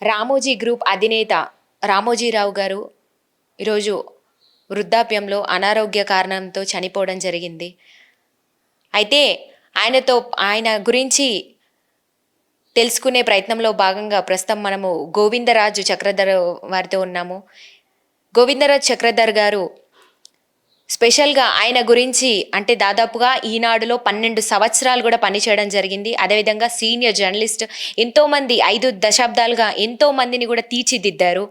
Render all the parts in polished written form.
Ramoji group అధినేత రామోజీరావు గారు ఈరోజు వృద్ధాప్యంలో అనారోగ్య కారణంతో చనిపోవడం జరిగింది. అయితే ఆయన గురించి తెలుసుకునే ప్రయత్నంలో భాగంగా ప్రస్తుతం మనము గోవిందరాజు చక్రధర్ వారితో ఉన్నాము. గోవిందరాజు చక్రధర్ గారు స్పెషల్గా ఆయన గురించి అంటే దాదాపుగా ఈనాడులో 12 సంవత్సరాలు కూడా పనిచేయడం జరిగింది. అదేవిధంగా సీనియర్ జర్నలిస్ట్, ఎంతోమంది 5 దశాబ్దాలుగా ఎంతోమందిని కూడా తీర్చిదిద్దారు.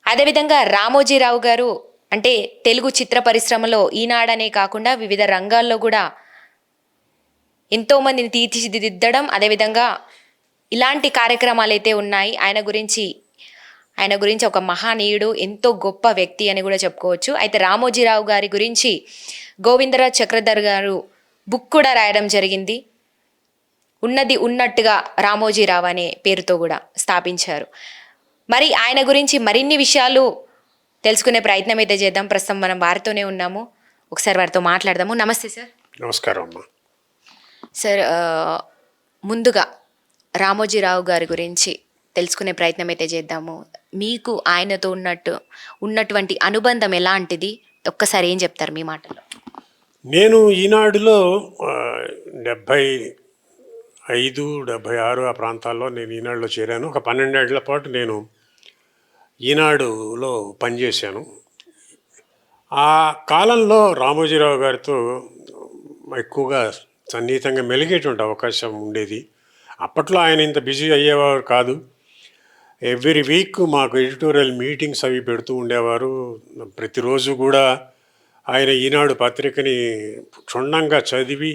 అదేవిధంగా రామోజీరావు గారు అంటే తెలుగు చిత్ర పరిశ్రమలో ఈనాడనే కాకుండా వివిధ రంగాల్లో కూడా ఎంతోమందిని తీర్చిదిద్దడం, అదేవిధంగా ఇలాంటి కార్యక్రమాలు అయితే ఉన్నాయి. ఆయన గురించి ఒక మహానీయుడు, ఎంతో గొప్ప వ్యక్తి అని కూడా చెప్పుకోవచ్చు. అయితే రామోజీరావు గారి గురించి గోవిందరాజ్ చక్రధర్ గారు బుక్ కూడా రాయడం జరిగింది. ఉన్నది ఉన్నట్టుగా రామోజీరావు అనే పేరుతో కూడా స్థాపించారు. మరి ఆయన గురించి మరిన్ని విషయాలు తెలుసుకునే ప్రయత్నం అయితే చేద్దాం. ప్రస్తుతం మనం వారితోనే ఉన్నాము, ఒకసారి వారితో మాట్లాడదాము. నమస్తే సార్. నమస్కారం అమ్మా. సార్, ముందుగా రామోజీరావు గారి గురించి తెలుసుకునే ప్రయత్నం అయితే చేద్దాము. మీకు ఆయనతో ఉన్నటువంటి అనుబంధం ఎలాంటిది, ఒక్కసారి ఏం చెప్తారు మీ మాటలో? నేను ఈనాడులో 75, 76 ఆ ప్రాంతాల్లో నేను ఈనాడులో చేరాను. ఒక 12 ఏళ్ల పాటు నేను ఈనాడులో పనిచేశాను. ఆ కాలంలో రామోజీరావు గారితో ఎక్కువగా సన్నిహితంగా మెలిగేటువంటి అవకాశం ఉండేది. అప్పట్లో ఆయన ఇంత బిజీ అయ్యేవారు కాదు. ఎవ్రీ వీక్ మాకు ఎడిటోరియల్ మీటింగ్స్ అవి పెడుతూ ఉండేవారు. ప్రతిరోజు కూడా ఆయన ఈనాడు పత్రికని క్షుణ్ణంగా చదివి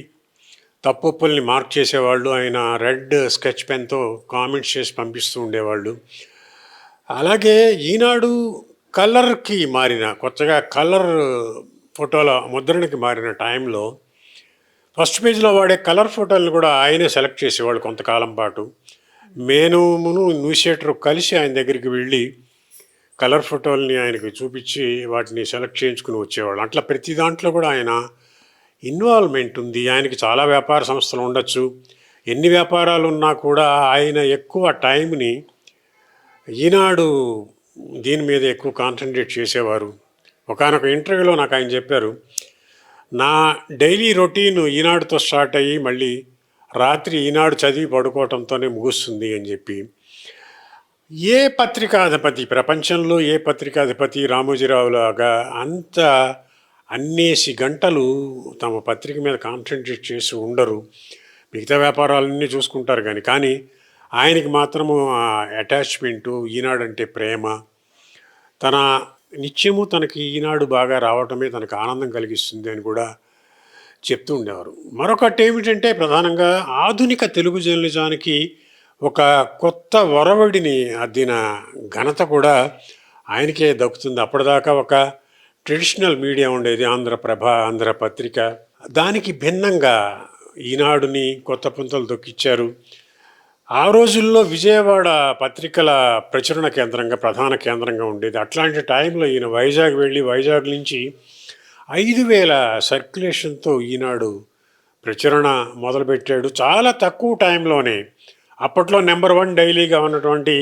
తప్పుల్ని మార్క్ చేసేవాళ్ళు. ఆయన రెడ్ స్కెచ్ పెన్తో కామెంట్స్ చేసి పంపిస్తూ ఉండేవాళ్ళు. అలాగే ఈనాడు కలర్కి మారిన, కొత్తగా కలర్ ఫోటోల ముద్రణకి మారిన టైంలో ఫస్ట్ పేజ్లో వాడే కలర్ ఫోటోలను కూడా ఆయనే సెలెక్ట్ చేసేవాళ్ళు కొంతకాలం పాటు. మేనుమును న్యూస్ కలిసి ఆయన దగ్గరికి వెళ్ళి కలర్ ఫోటోల్ని ఆయనకి చూపించి వాటిని సెలెక్ట్ చేయించుకుని వచ్చేవాళ్ళు. అట్లా ప్రతి దాంట్లో కూడా ఆయన ఇన్వాల్వ్మెంట్ ఉంది. ఆయనకి చాలా వ్యాపార సంస్థలు ఉండొచ్చు. ఎన్ని వ్యాపారాలు ఉన్నా కూడా ఆయన ఎక్కువ టైంని ఈనాడు దీని మీద ఎక్కువ కాన్సన్ట్రేట్ చేసేవారు. ఒకానొక ఇంటర్వ్యూలో నాకు ఆయన చెప్పారు, నా డైలీ రొటీన్ ఈనాడుతో స్టార్ట్ అయ్యి మళ్ళీ రాత్రి ఈనాడు చదివి పడుకోవటంతోనే ముగుస్తుంది అని చెప్పి. ఏ పత్రికాధిపతి, ప్రపంచంలో ఏ పత్రికాధిపతి రామోజీరావులాగా అంత అన్నేసి గంటలు తమ పత్రిక మీద కాన్సన్ట్రేట్ చేసి ఉండరు. మిగతా వ్యాపారాలన్నీ చూసుకుంటారు కానీ ఆయనకి మాత్రము అటాచ్మెంటు, ఈనాడంటే ప్రేమ, తన నిత్యము తనకి ఈనాడు బాగా రావటమే తనకు ఆనందం కలిగిస్తుంది అని కూడా చెప్తూ ఉండేవారు. మరొకటి ఏమిటంటే ప్రధానంగా ఆధునిక తెలుగు జర్నలిజానికి ఒక కొత్త ఒరవడిని అద్దిన ఘనత కూడా ఆయనకే దక్కుతుంది. అప్పటిదాకా ఒక ట్రెడిషనల్ మీడియా ఉండేది, ఆంధ్రప్రభ, ఆంధ్రపత్రిక. దానికి భిన్నంగా ఈనాడుని కొత్త పుంతలు దొక్కిచ్చారు. ఆ రోజుల్లో విజయవాడ పత్రికల ప్రచురణ కేంద్రంగా, ప్రధాన కేంద్రంగా ఉండేది. అట్లాంటి టైంలో ఈయన వైజాగ్ వెళ్ళి వైజాగ్ నుంచి 5,000 సర్క్యులేషన్తో ఈనాడు ప్రచురణ మొదలుపెట్టాడు. చాలా తక్కువ టైంలోనే అప్పట్లో నెంబర్ 1 డైలీగా ఉన్నటువంటి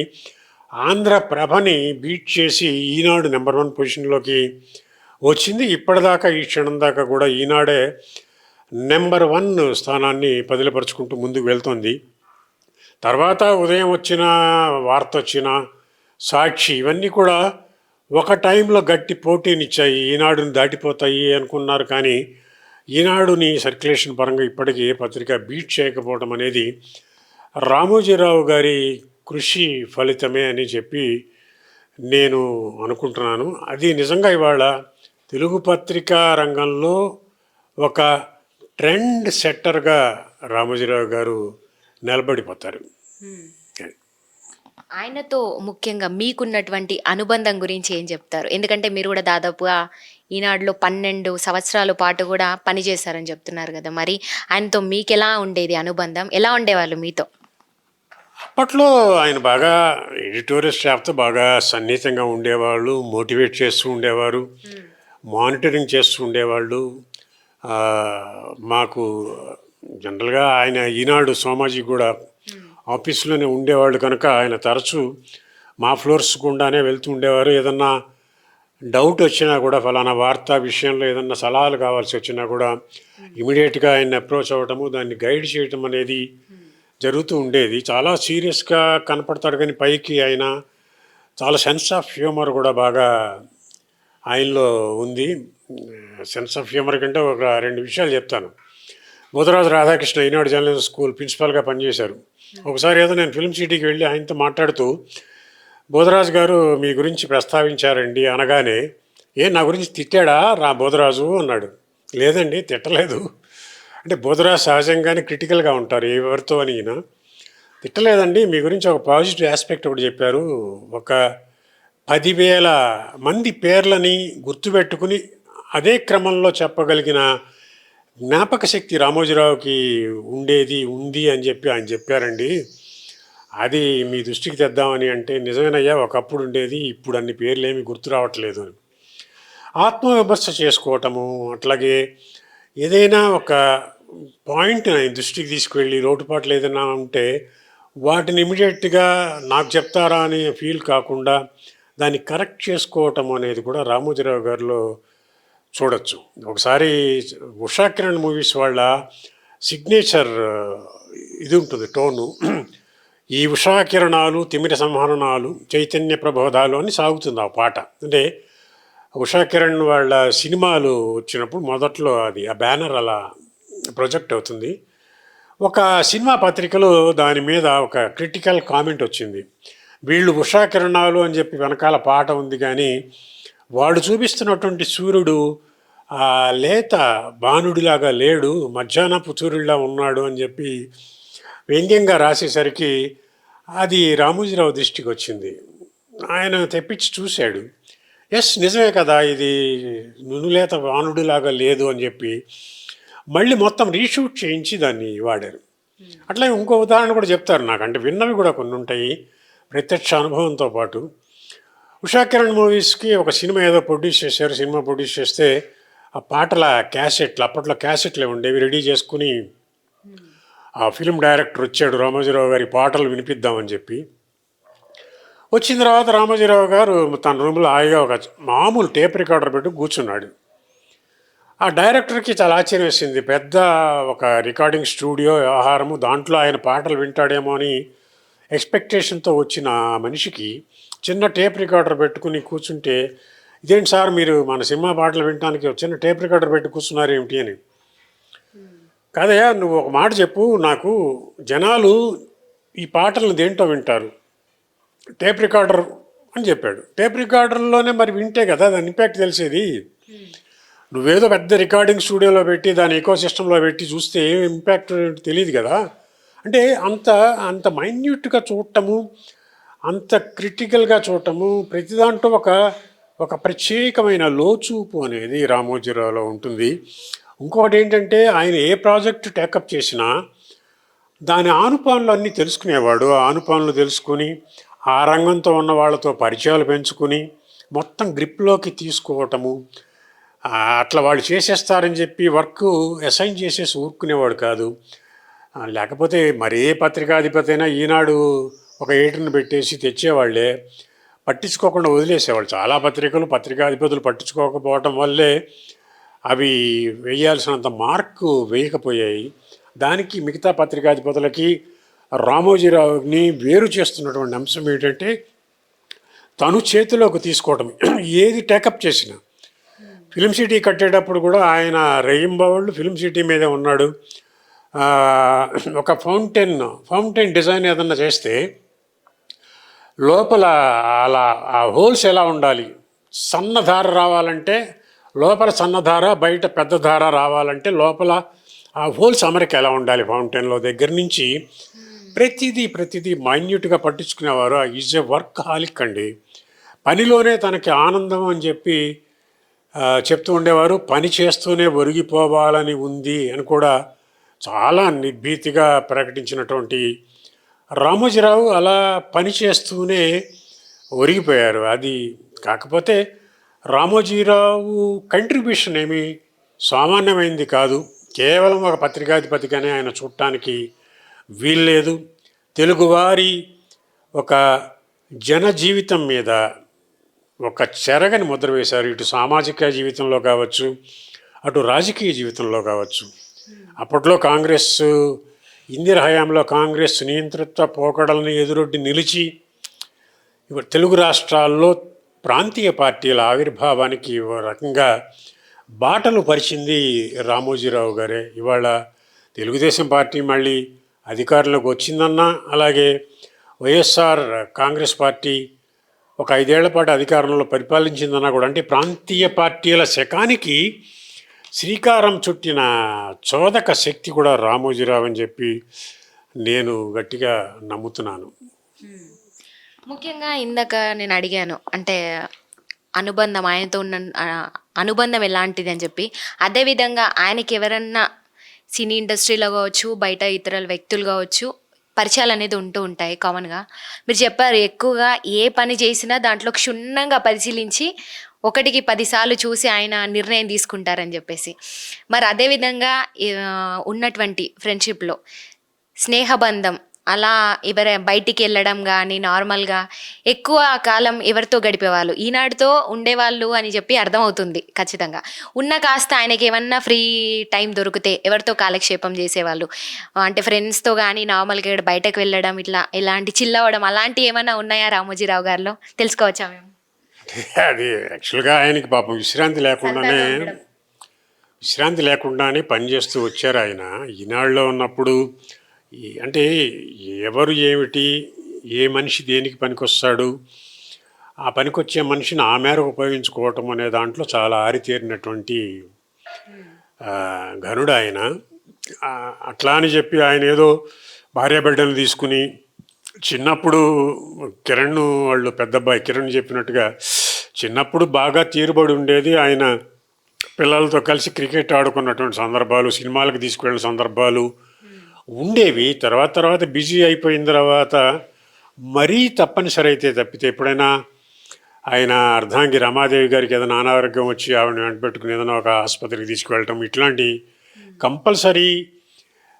ఆంధ్రప్రభని బీట్ చేసి ఈనాడు నెంబర్ 1 పొజిషన్లోకి వచ్చింది. ఇప్పటిదాకా ఈ క్షణం దాకా కూడా ఈనాడే నెంబర్ 1 స్థానాన్ని పదిలపరుచుకుంటూ ముందుకు వెళ్తుంది. తర్వాత ఉదయం వచ్చిన, వార్త వచ్చిన, సాక్షి, ఇవన్నీ కూడా ఒక టైంలో గట్టి పోటీనిచ్చాయి. ఈనాడుని దాటిపోతాయి అనుకున్నారు కానీ ఈనాడుని సర్క్యులేషన్ పరంగా ఇప్పటికీ ఏ పత్రిక బీట్ చేయకపోవడం అనేది రామోజీరావు గారి కృషి ఫలితమే అని చెప్పి నేను అనుకుంటున్నాను. అది నిజంగా ఇవాళ తెలుగు పత్రికా రంగంలో ఒక ట్రెండ్ సెట్టర్గా రామోజీరావు గారు నిలబడిపోతారు. ఆయనతో ముఖ్యంగా మీకున్నటువంటి అనుబంధం గురించి ఏం చెప్తారు? ఎందుకంటే మీరు కూడా దాదాపుగా ఈనాడులో 12 సంవత్సరాల పాటు కూడా పనిచేశారని చెప్తున్నారు కదా. మరి ఆయనతో మీకు ఎలా ఉండేది అనుబంధం? ఎలా ఉండేవాళ్ళు మీతో? అప్పట్లో ఆయన బాగా ఎడిటోరియల్ స్టాఫ్తో బాగా సన్నిహితంగా ఉండేవాళ్ళు, మోటివేట్ చేస్తూ ఉండేవారు, మానిటరింగ్ చేస్తూ ఉండేవాళ్ళు. మాకు జనరల్గా ఆయన ఈనాడు సోమాజీ కూడా ఆఫీస్లోనే ఉండేవాళ్ళు కనుక ఆయన తరచూ మా ఫ్లోర్స్ గుండానే వెళ్తూ ఉండేవారు. ఏదన్నా డౌట్ వచ్చినా కూడా ఫలానా వార్తా విషయంలో ఏదన్నా సలహాలు కావాల్సి వచ్చినా కూడా ఇమీడియట్గా ఆయన్ని అప్రోచ్ అవ్వటము, దాన్ని గైడ్ చేయటం అనేది జరుగుతూ ఉండేది. చాలా సీరియస్గా కనపడతాడు కానీ పైకి ఆయన చాలా సెన్స్ ఆఫ్ హ్యూమర్ కూడా బాగా ఆయనలో ఉంది. సెన్స్ ఆఫ్ హ్యూమర్ కంటే ఒక 2 విషయాలు చెప్తాను. బుధరాజు రాధాకృష్ణ ఈనాడు జర్నలిజం స్కూల్ ప్రిన్సిపాల్గా పనిచేశారు. ఒకసారి ఏదో నేను ఫిల్మ్ సిటీకి వెళ్ళి ఆయనతో మాట్లాడుతూ, బోధరాజు గారు మీ గురించి ప్రస్తావించారండి అనగానే, నా గురించి తిట్టాడా బోధరాజు అన్నాడు. లేదండి, తిట్టలేదు. అంటే బోధరాజు సహజంగానే క్రిటికల్గా ఉంటారు ఎవరితో అని. ఈయన తిట్టలేదండి, మీ గురించి ఒక పాజిటివ్ ఆస్పెక్ట్ ఒకటి చెప్పారు. ఒక 10,000 మంది పేర్లని గుర్తుపెట్టుకుని అదే క్రమంలో చెప్పగలిగిన జ్ఞాపక శక్తి రామోజీరావుకి ఉంది అని చెప్పి ఆయన చెప్పారండి. అది మీ దృష్టికి తెద్దామని. అంటే నిజమేనయ్యా, ఒకప్పుడు ఉండేది, ఇప్పుడు అన్ని పేర్లు ఏమి గుర్తు రావట్లేదు. ఆత్మవిమర్శ చేసుకోవటము, అట్లాగే ఏదైనా ఒక పాయింట్ ఆయన దృష్టికి తీసుకువెళ్ళి లోటుపాట్లు ఏదైనా ఉంటే వాటిని ఇమీడియట్గా నాకు చెప్తారా అని ఫీల్ కాకుండా దాన్ని కరెక్ట్ చేసుకోవటం అనేది కూడా రామోజీరావు గారిలో చూడొచ్చు. ఒకసారి ఉషా కిరణ్ మూవీస్ వాళ్ళ సిగ్నేచర్ ఇది ఉంటుంది, టోను. ఈ ఉషా కిరణాలు తిమిర సంహరణాలు చైతన్య ప్రబోధాలు అని సాగుతుంది ఆ పాట. అంటే ఉషా కిరణ్ వాళ్ళ సినిమాలు వచ్చినప్పుడు మొదట్లో అది ఆ బ్యానర్ అలా ప్రొజెక్ట్ అవుతుంది. ఒక సినిమా పత్రికలో దాని మీద ఒక క్రిటికల్ కామెంట్ వచ్చింది. వీళ్ళు ఉషా కిరణాలు అని చెప్పి వెనకాల పాట ఉంది కానీ వాడు చూపిస్తున్నటువంటి సూర్యుడు లేత బాణుడిలాగా లేడు, మధ్యాహ్నపు సూర్యుడిలా ఉన్నాడు అని చెప్పి వ్యంగ్యంగా రాసేసరికి అది రామోజీరావు దృష్టికి వచ్చింది. ఆయన తెప్పించి చూశాడు. నిజమే కదా, ఇది నునులేత బాణుడిలాగా లేదు అని చెప్పి మళ్ళీ మొత్తం రీషూట్ చేయించి దాన్ని వాడారు. అట్లాగే ఇంకో ఉదాహరణ కూడా చెప్తారు నాకు, అంటే విన్నవి కూడా కొన్ని ఉంటాయి ప్రత్యక్ష అనుభవంతో పాటు. ఉషా కిరణ్ మూవీస్కి ఒక సినిమా ఏదో ప్రొడ్యూస్ చేశారు. సినిమా ప్రొడ్యూస్ చేస్తే ఆ పాటల క్యాసెట్లు, అప్పట్లో క్యాసెట్లే ఉండేవి, రెడీ చేసుకుని ఆ ఫిల్మ్ డైరెక్టర్ వచ్చాడు రామోజీరావు గారి పాటలు వినిపిద్దామని చెప్పి. వచ్చిన తర్వాత రామోజీరావు గారు తన రూమ్లో హాయిగా ఒక మామూలు టేప్ రికార్డర్ పెట్టి కూర్చున్నాడు. ఆ డైరెక్టర్కి చాలా ఆశ్చర్యం వేసింది. పెద్ద ఒక రికార్డింగ్ స్టూడియో వ్యవహారము, దాంట్లో ఆయన పాటలు వింటాడేమో అని ఎక్స్పెక్టేషన్తో వచ్చిన మనిషికి చిన్న టేప్ రికార్డర్ పెట్టుకుని కూర్చుంటే, ఇదేంటి సార్ మీరు మన సినిమా పాటలు వినడానికి చిన్న టేప్ రికార్డర్ పెట్టి కూర్చున్నారు ఏమిటి అని. కాదయ్యా, నువ్వు ఒక మాట చెప్పు నాకు, జనాలు ఈ పాటలను దేంటో వింటారు? టేప్ రికార్డర్ అని చెప్పాడు. టేప్ రికార్డర్లోనే మరి వింటే కదా దాని ఇంపాక్ట్ తెలిసేది. నువ్వేదో పెద్ద రికార్డింగ్ స్టూడియోలో పెట్టి దాని ఎకో సిస్టంలో పెట్టి చూస్తే ఏం ఇంపాక్ట్ తెలియదు కదా. అంటే అంత మైన్యూట్గా చూడటము, అంత క్రిటికల్గా చూడటము, ప్రతి దాంట్లో ఒక ప్రత్యేకమైన లోచూపు అనేది రామోజీరావులో ఉంటుంది. ఇంకొకటి ఏంటంటే, ఆయన ఏ ప్రాజెక్టు టేకప్ చేసినా దాని ఆనుపానులు అన్నీ తెలుసుకునేవాడు. ఆ ఆనుపానులు తెలుసుకుని ఆ రంగంతో ఉన్న వాళ్ళతో పరిచయాలు పెంచుకుని మొత్తం గ్రిప్లోకి తీసుకోవటము, అట్లా వాళ్ళు చేసేస్తారని చెప్పి వర్క్ అసైన్ చేసేసి ఊరుకునేవాడు కాదు. లేకపోతే మరే పత్రికాధిపతి అయినా ఈనాడు ఒక ఎడిటర్ని పెట్టేసి తెచ్చేవాళ్ళే, పట్టించుకోకుండా వదిలేసేవాళ్ళు. చాలా పత్రికాధిపతులు పట్టించుకోకపోవటం వల్లే అవి వేయాల్సినంత మార్కు వేయకపోయాయి. దానికి మిగతా పత్రికాధిపతులకి రామోజీరావుని వేరు చేస్తున్నటువంటి అంశం ఏంటంటే, తను చేతిలోకి తీసుకోవటం. ఏది టేకప్ చేసినా ఫిలిం సిటీ కట్టేటప్పుడు కూడా ఆయన రేయింబవళ్ళు ఫిలిం సిటీ మీదే ఉన్నాడు. ఒక ఫౌంటైన్ డిజైన్ ఏదన్నా చేస్తే లోపల అలా ఆ హోల్స్ ఎలా ఉండాలి, సన్నధార రావాలంటే లోపల సన్నధార, బయట పెద్ద ధార రావాలంటే లోపల ఆ హోల్స్ అమరిక ఎలా ఉండాలి, ఫౌంటైన్లో దగ్గర నుంచి ప్రతిదీ మైన్యూట్గా పట్టించుకునేవారు. ఈజ్ ఎ వర్క్ హాలిక్ అండి. పనిలోనే తనకి ఆనందం అని చెప్పి చెప్తూ ఉండేవారు. పని చేస్తూనే ఒరిగిపోవాలని ఉంది అని కూడా చాలా నిర్భీతిగా ప్రకటించినటువంటి రామోజీరావు అలా పని చేస్తూనే ఒరిగిపోయారు. అది కాకపోతే రామోజీరావు కంట్రిబ్యూషన్ ఏమీ సామాన్యమైంది కాదు. కేవలం ఒక పత్రికాధిపతిగానే ఆయన చూడటానికి వీల్లేదు. తెలుగువారి ఒక జన జీవితం మీద ఒక చెరగని ముద్ర వేశారు. ఇటు సామాజిక జీవితంలో కావచ్చు, అటు రాజకీయ జీవితంలో కావచ్చు. అప్పట్లో కాంగ్రెస్, ఇందిర హయాంలో కాంగ్రెస్ నియంతృత్వ పోకడలను ఎదురొడ్డి నిలిచి తెలుగు రాష్ట్రాల్లో ప్రాంతీయ పార్టీల ఆవిర్భావానికి ఓ రకంగా బాటలు పరిచింది రామోజీరావు గారే. ఇవాళ తెలుగుదేశం పార్టీ మళ్ళీ అధికారంలోకి వచ్చిందన్నా, అలాగే వైఎస్ఆర్ కాంగ్రెస్ పార్టీ ఒక 5 ఏళ్ల పాటు అధికారంలో పరిపాలించిందన్నా కూడా, అంటే ప్రాంతీయ పార్టీల శకానికి శ్రీకారం చుట్టిన చోదక శక్తి కూడా రామోజీరావు అని చెప్పి నేను గట్టిగా నమ్ముతున్నాను. ముఖ్యంగా ఇందాక నేను అడిగాను, అంటే అనుబంధం ఆయనతో ఉన్న అనుబంధం ఎలాంటిది అని చెప్పి. అదేవిధంగా ఆయనకి ఎవరన్నా సినీ ఇండస్ట్రీలో కావచ్చు, బయట ఇతర వ్యక్తులు కావచ్చు, పరిచయాలు అనేది ఉంటూ ఉంటాయి కామన్గా. మీరు చెప్పారు ఎక్కువగా ఏ పని చేసినా దాంట్లో క్షుణ్ణంగా పరిశీలించి 1కి 10 సార్లు చూసి ఆయన నిర్ణయం తీసుకుంటారని చెప్పేసి. మరి అదేవిధంగా ఉన్నటువంటి ఫ్రెండ్షిప్లో స్నేహబంధం అలా బయటికి వెళ్ళడం కానీ నార్మల్గా ఎక్కువ కాలం ఎవరితో గడిపేవాళ్ళు, ఈనాడుతో ఉండేవాళ్ళు అని చెప్పి అర్థమవుతుంది ఖచ్చితంగా. ఉన్న కాస్త ఆయనకి ఏమన్నా ఫ్రీ టైం దొరికితే ఎవరితో కాలక్షేపం చేసేవాళ్ళు, అంటే ఫ్రెండ్స్తో కానీ నార్మల్గా బయటకు వెళ్ళడం, ఇట్లా ఎలాంటి చిల్ అవ్వడం అలాంటివి ఏమైనా ఉన్నాయా రామోజీరావు గారిలో, తెలుసుకోవచ్చా మేము? అది యాక్చువల్గా ఆయనకి పాపం విశ్రాంతి లేకుండానే పనిచేస్తూ వచ్చారు ఆయన. ఈనాడులో ఉన్నప్పుడు అంటే ఎవరు ఏమిటి, ఏ మనిషి దేనికి పనికొస్తాడు, ఆ పనికొచ్చే మనిషిని ఆ మేరకు ఉపయోగించుకోవటం అనే దాంట్లో చాలా ఆరితేరినటువంటి ఘనుడు ఆయన. అట్లా అని చెప్పి ఆయన ఏదో భార్యాబిడ్డలు తీసుకుని, చిన్నప్పుడు కిరణ్ వాళ్ళు పెద్దబ్బాయి కిరణ్ చెప్పినట్టుగా చిన్నప్పుడు బాగా తీరుబడి ఉండేది. ఆయన పిల్లలతో కలిసి క్రికెట్ ఆడుకున్నటువంటి సందర్భాలు, సినిమాలకు తీసుకువెళ్ళిన సందర్భాలు ఉండేవి. తర్వాత బిజీ అయిపోయిన తర్వాత మరీ తప్పనిసరి అయితే తప్పితే ఎప్పుడైనా ఆయన అర్ధాంగి రమాదేవి గారికి ఏదైనా అనారోగ్యం వచ్చి ఆవిడని వెంటబెట్టుకుని ఏదైనా ఒక ఆసుపత్రికి తీసుకువెళ్ళటం, ఇట్లాంటి కంపల్సరీ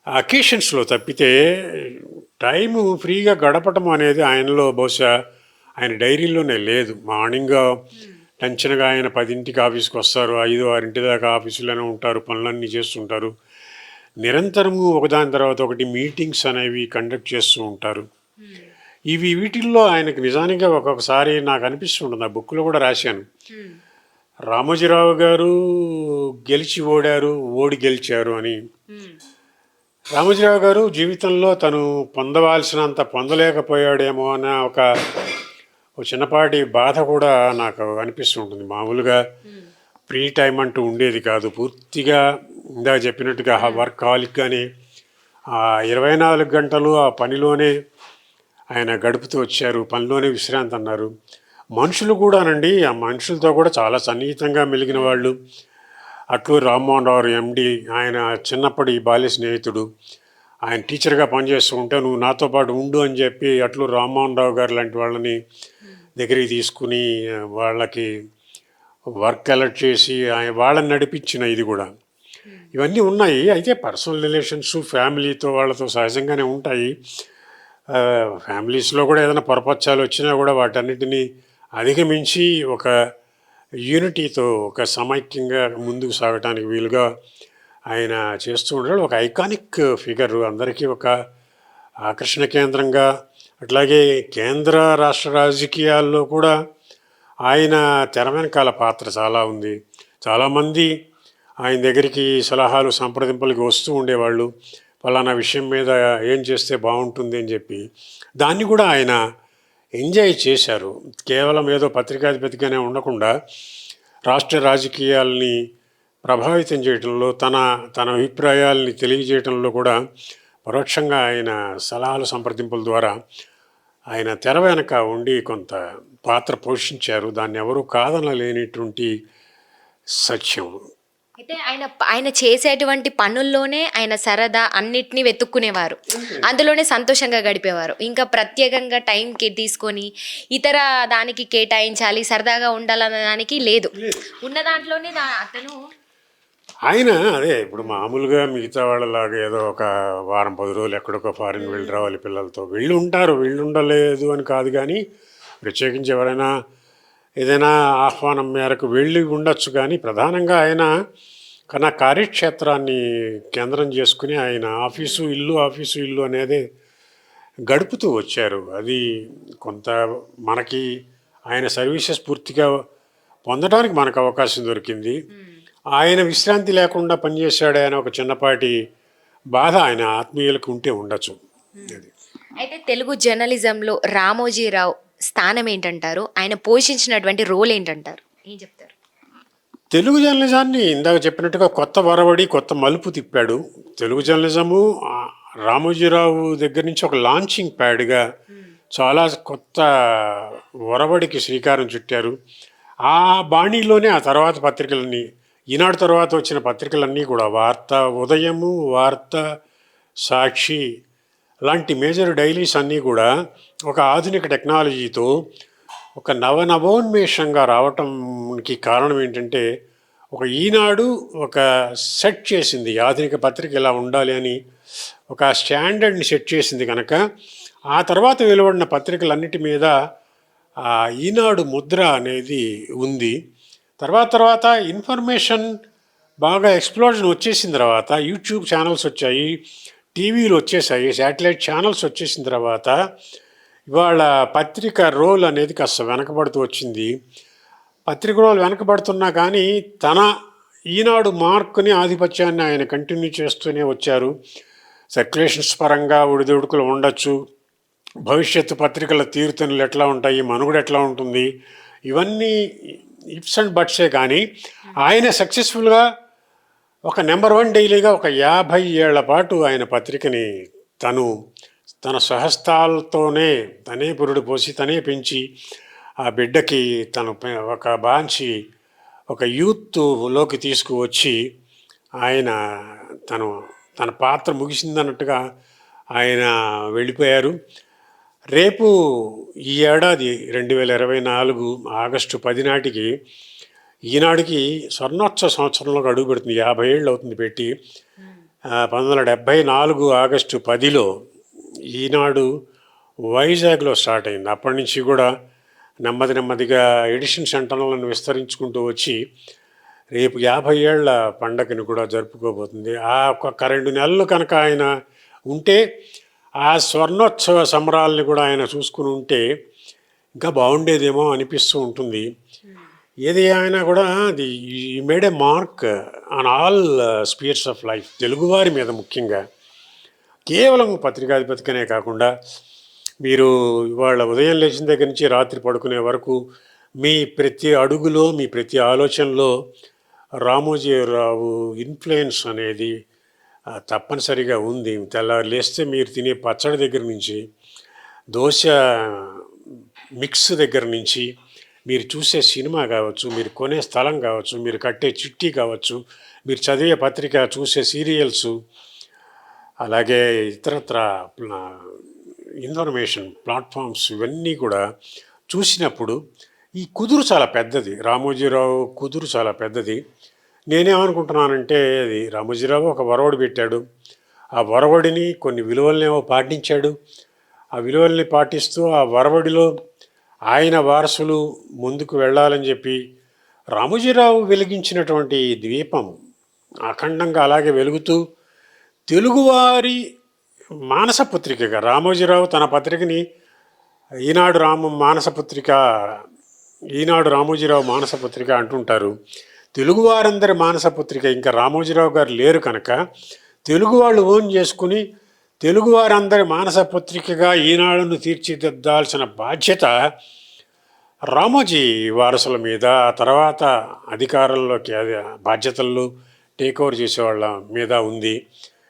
అకేషన్స్లో తప్పితే టైము ఫ్రీగా గడపటం అనేది ఆయనలో బహుశా ఆయన డైరీలోనే లేదు. మార్నింగ్ టెన్షన్గా ఆయన 10ంటికి ఆఫీస్కి వస్తారు, 5-6 దాకా ఆఫీసులోనే ఉంటారు, పనులన్నీ చేస్తుంటారు. నిరంతరము ఒకదాని తర్వాత ఒకటి మీటింగ్స్ అనేవి కండక్ట్ చేస్తూ ఉంటారు. వీటిల్లో ఆయనకు నిజానికి ఒక్కొక్కసారి నాకు అనిపిస్తుంటుంది, ఆ బుక్లో కూడా రాశాను, రామోజీరావు గారు గెలిచి ఓడారు, ఓడి గెలిచారు అని. రామోజీరావు గారు జీవితంలో తను పొందవలసినంత పొందలేకపోయాడేమో అన్న ఒక చిన్నపాటి బాధ కూడా నాకు అనిపిస్తుంటుంది. మామూలుగా ఫ్రీ టైం అంటూ ఉండేది కాదు. పూర్తిగా ఇందాక చెప్పినట్టుగా వర్క్ హాలిక్గానే 24 గంటలు ఆ పనిలోనే ఆయన గడుపుతూ వచ్చారు, పనిలోనే విశ్రాంతి అన్నారు. మనుషులు కూడానండి, ఆ మనుషులతో కూడా చాలా సన్నిహితంగా మెలిగిన వాళ్ళు. అట్లూరి రామ్మోహన్ రావు ఎండి, ఆయన చిన్నప్పటి బాల్య స్నేహితుడు. ఆయన టీచర్గా పనిచేస్తూ ఉంటే నువ్వు నాతో పాటు ఉండు అని చెప్పి అట్లూరి రామ్మోహన్ రావు గారు లాంటి వాళ్ళని దగ్గరికి తీసుకుని వాళ్ళకి వర్క్ అలర్ట్ చేసి వాళ్ళని నడిపించిన ఇది కూడా, ఇవన్నీ ఉన్నాయి. అయితే పర్సనల్ రిలేషన్స్ ఫ్యామిలీతో వాళ్ళతో సహజంగానే ఉంటాయి. ఫ్యామిలీస్లో కూడా ఏదైనా పొరపచ్చాలు వచ్చినా కూడా వాటన్నిటినీ అధిగమించి ఒక యూనిటీతో ఒక సమైక్యంగా ముందుకు సాగటానికి వీలుగా ఆయన చేస్తూ ఉంటాడు. ఒక ఐకానిక్ ఫిగర్, అందరికీ ఒక ఆకర్షణ కేంద్రంగా. అట్లాగే కేంద్ర రాష్ట్ర రాజకీయాల్లో కూడా ఆయన తెర వెనకాల పాత్ర చాలా ఉంది. చాలామంది ఆయన దగ్గరికి సలహాలు సంప్రదింపులకి వస్తూ ఉండేవాళ్ళు, ఫలానా విషయం మీద ఏం చేస్తే బాగుంటుంది అని చెప్పి. దాన్ని కూడా ఆయన ఎంజాయ్ చేశారు. కేవలం ఏదో పత్రికాధిపతిగానే ఉండకుండా రాష్ట్ర రాజకీయాల్ని ప్రభావితం చేయడంలో, తన అభిప్రాయాల్ని తెలియజేయడంలో కూడా పరోక్షంగా ఆయన సలహాలు సంప్రదింపుల ద్వారా ఆయన తెర వెనక ఉండి కొంత పాత్ర పోషించారు. దాన్ని ఎవరూ కాదనలేనిటువంటి సత్యం. అయితే ఆయన చేసేటువంటి పనుల్లోనే ఆయన సరదా అన్నిటినీ వెతుక్కునేవారు, అందులోనే సంతోషంగా గడిపేవారు. ఇంకా ప్రత్యేకంగా టైంకి తీసుకొని ఇతర దానికి కేటాయించాలి, సరదాగా ఉండాలన్న దానికి లేదు. ఉన్న దాంట్లోనే అతను ఆయన అదే ఇప్పుడు మామూలుగా మిగతా వాళ్ళలాగా ఏదో ఒక వారం 10 రోజులు ఎక్కడికో ఫారిన్ వెళ్ళి రావాలి పిల్లలతో వెళ్ళి ఉంటారు, వెళ్ళి ఉండలేదు అని కాదు. కానీ ప్రత్యేకించి ఎవరైనా ఏదైనా ఆహ్వానం మేరకు వెళ్ళి ఉండొచ్చు. కానీ ప్రధానంగా ఆయన కార్యక్షేత్రాన్ని కేంద్రం చేసుకుని ఆయన ఆఫీసు ఇల్లు అనేది గడుపుతూ వచ్చారు. అది కొంత మనకి ఆయన సర్వీసెస్ పూర్తిగా పొందడానికి మనకు అవకాశం దొరికింది. ఆయన విశ్రాంతి లేకుండా పనిచేశాడు ఆయన ఒక చిన్నపాటి బాధ ఆయన ఆత్మీయులకు ఉంటే ఉండొచ్చు. అది అయితే తెలుగు జర్నలిజంలో రామోజీరావు స్థానం ఏంటంటారు? ఆయన పోషించినటువంటి రోల్ ఏంటంటారు? ఏం చెప్తారు? తెలుగు జర్నలిజాన్ని ఇందాక చెప్పినట్టుగా కొత్త వరవడి, కొత్త మలుపు తిప్పాడు. తెలుగు జర్నలిజము రామోజీరావు దగ్గర నుంచి ఒక లాంచింగ్ ప్యాడ్గా చాలా కొత్త ఒరవడికి శ్రీకారం చుట్టారు. ఆ బాణీలోనే ఆ తర్వాత పత్రికలన్నీ, ఈనాడు తర్వాత వచ్చిన పత్రికలన్నీ కూడా వార్త, ఉదయము, వార్త, సాక్షి లాంటి మేజర్ డైలీస్ అన్నీ కూడా ఒక ఆధునిక టెక్నాలజీతో ఒక నవనవోన్మేషంగా రావటంకి కారణం ఏంటంటే, ఒక ఈనాడు ఒక సెట్ చేసింది ఆధునిక పత్రిక ఇలా ఉండాలి అని ఒక స్టాండర్డ్ని సెట్ చేసింది కనుక ఆ తర్వాత వెలువడిన పత్రికలన్నిటి మీద ఈనాడు ముద్ర అనేది ఉంది. తర్వాత ఇన్ఫర్మేషన్ బాగా ఎక్స్ప్లోజన్ వచ్చేసిన తర్వాత యూట్యూబ్ ఛానల్స్ వచ్చాయి, టీవీలు వచ్చేసాయి, శాటిలైట్ ఛానల్స్ వచ్చేసిన తర్వాత ఇవాళ పత్రిక రోల్ అనేది కాస్త వెనకబడుతూ వచ్చింది. పత్రిక రోల్ వెనకబడుతున్నా కానీ తన ఈనాడు మార్కుని, ఆధిపత్యాన్ని ఆయన కంటిన్యూ చేస్తూనే వచ్చారు. సర్క్యులేషన్స్ పరంగా ఒడిదుడుకులు ఉండొచ్చు, భవిష్యత్తు పత్రికల తీరుతెన్నులు ఎట్లా ఉంటాయి, మనుగడ ఎట్లా ఉంటుంది, ఇవన్నీ ఇప్స్ అండ్ బట్సే. కానీ ఆయన సక్సెస్ఫుల్గా ఒక నెంబర్ 1 డైలీగా ఒక 50 ఏళ్ల పాటు ఆయన పత్రికని తన స్వహస్తాలతోనే తనే పురుడు పోసి తనే పెంచి ఆ బిడ్డకి ఒక బాంచి ఒక యూత్లోకి తీసుకువచ్చి ఆయన తన పాత్ర ముగిసిందన్నట్టుగా ఆయన వెళ్ళిపోయారు. రేపు ఈ ఏడాది 2024 ఆగస్టు 10 నాటికి ఈనాడికి స్వర్ణోత్సవ సంవత్సరంలోకి అడుగు పెడుతుంది. 50 ఏళ్ళు అవుతుంది పెట్టి. 1974 ఆగస్టు 10లో ఈనాడు వైజాగ్లో స్టార్ట్ అయింది. అప్పటి నుంచి కూడా నెమ్మదిగా ఎడిషన్ సెంటర్లను విస్తరించుకుంటూ వచ్చి రేపు 50 ఏళ్ల పండగని కూడా జరుపుకోబోతుంది. ఆ ఒక్క 2 నెలలు కనుక ఆయన ఉంటే, ఆ స్వర్ణోత్సవ సంబరాలని కూడా ఆయన చూసుకుని ఉంటే ఇంకా బాగుండేదేమో అనిపిస్తూ ఉంటుంది. ఏది అయినా కూడా అది made a mark on all spheres of life. తెలుగువారి మీద ముఖ్యంగా, కేవలం పత్రికాధిపతికనే కాకుండా మీరు ఇవాళ ఉదయం లేచిన దగ్గర నుంచి రాత్రి పడుకునే వరకు మీ ప్రతి అడుగులో, మీ ప్రతి ఆలోచనలో రామోజీరావు ఇన్ఫ్లుయెన్స్ అనేది తప్పనిసరిగా ఉంది. తెల్లారి లేస్తే మీరు తినే పచ్చడి దగ్గర నుంచి, దోశ మిక్స్ దగ్గర నుంచి, మీరు చూసే సినిమా కావచ్చు, మీరు కొనే స్థలం కావచ్చు, మీరు కట్టే చిట్టి కావచ్చు, మీరు చదివే పత్రిక, చూసే సీరియల్స్, అలాగే ఇతరత్ర ఇన్ఫర్మేషన్ ప్లాట్ఫామ్స్ ఇవన్నీ కూడా చూసినప్పుడు ఈ కుదురు చాలా పెద్దది. రామోజీరావు కుదురు చాలా పెద్దది. నేనేమనుకుంటున్నానంటే, అది రామోజీరావు ఒక ఒరవడి పెట్టాడు. ఆ ఒరవడిని కొన్ని విలువలనేమో పాటించాడు. ఆ విలువల్ని పాటిస్తూ ఆ ఒరవడిలో ఆయన వారసులు ముందుకు వెళ్ళాలని చెప్పి రామోజీరావు వెలిగించినటువంటి దీపం అఖండంగా అలాగే వెలుగుతూ తెలుగువారి మానస పత్రికగా రామోజీరావు తన పత్రికని ఈనాడు రామోజీరావు మానస పత్రిక అంటుంటారు. తెలుగువారందరి మానస పత్రిక. ఇంకా రామోజీరావు గారు లేరు కనుక తెలుగు వాళ్ళు ఓన్ చేసుకుని తెలుగువారందరి మానస పత్రికగా ఈనాడును తీర్చిదిద్దాల్సిన బాధ్యత రామోజీ వారసుల మీద, ఆ తర్వాత అధికారంలోకి బాధ్యతల్లో టేక్ ఓవర్ చేసేవాళ్ళ మీద ఉంది.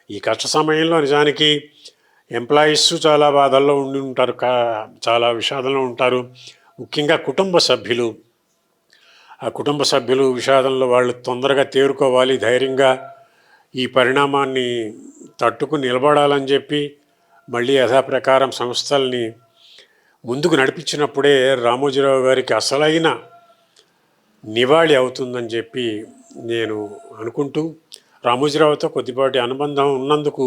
ఈ కష్ట సమయంలో నిజానికి ఎంప్లాయీస్ చాలా బాధల్లో ఉండి ఉంటారు, చాలా విషాదంలో ఉంటారు. ముఖ్యంగా కుటుంబ సభ్యులు. ఆ కుటుంబ సభ్యులు విషాదంలో వాళ్ళు తొందరగా తేరుకోవాలి, ధైర్యంగా ఈ పరిణామాన్ని తట్టుకుని నిలబడాలని చెప్పి మళ్ళీ యథాప్రకారం సంస్థల్ని ముందుకు నడిపించినప్పుడే రామోజీరావు గారికి అసలైన నివాళి అవుతుందని చెప్పి నేను అనుకుంటూ రామోజీరావుతో కొద్దిపాటి అనుబంధం ఉన్నందుకు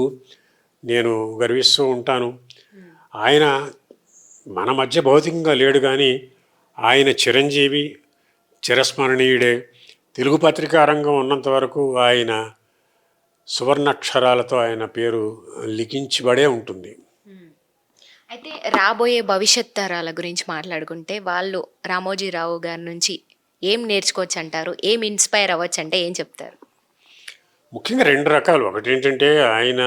నేను గర్విస్తూ ఉంటాను. ఆయన మన మధ్య భౌతికంగా లేడు కానీ ఆయన చిరంజీవి, చిరస్మరణీయుడే. తెలుగు పత్రికా రంగం ఉన్నంత వరకు ఆయన సువర్ణాక్షరాలతో ఆయన పేరు లిఖించబడే ఉంటుంది. అయితే రాబోయే భవిష్యత్ తరాల గురించి మాట్లాడుకుంటే వాళ్ళు రామోజీరావు గారి నుంచి ఏం నేర్చుకోవచ్చు అంటారు? ఏం ఇన్స్పైర్ అవ్వచ్చు అంటే ఏం చెప్తారు? ముఖ్యంగా రెండు రకాలు. ఒకటి ఏంటంటే ఆయన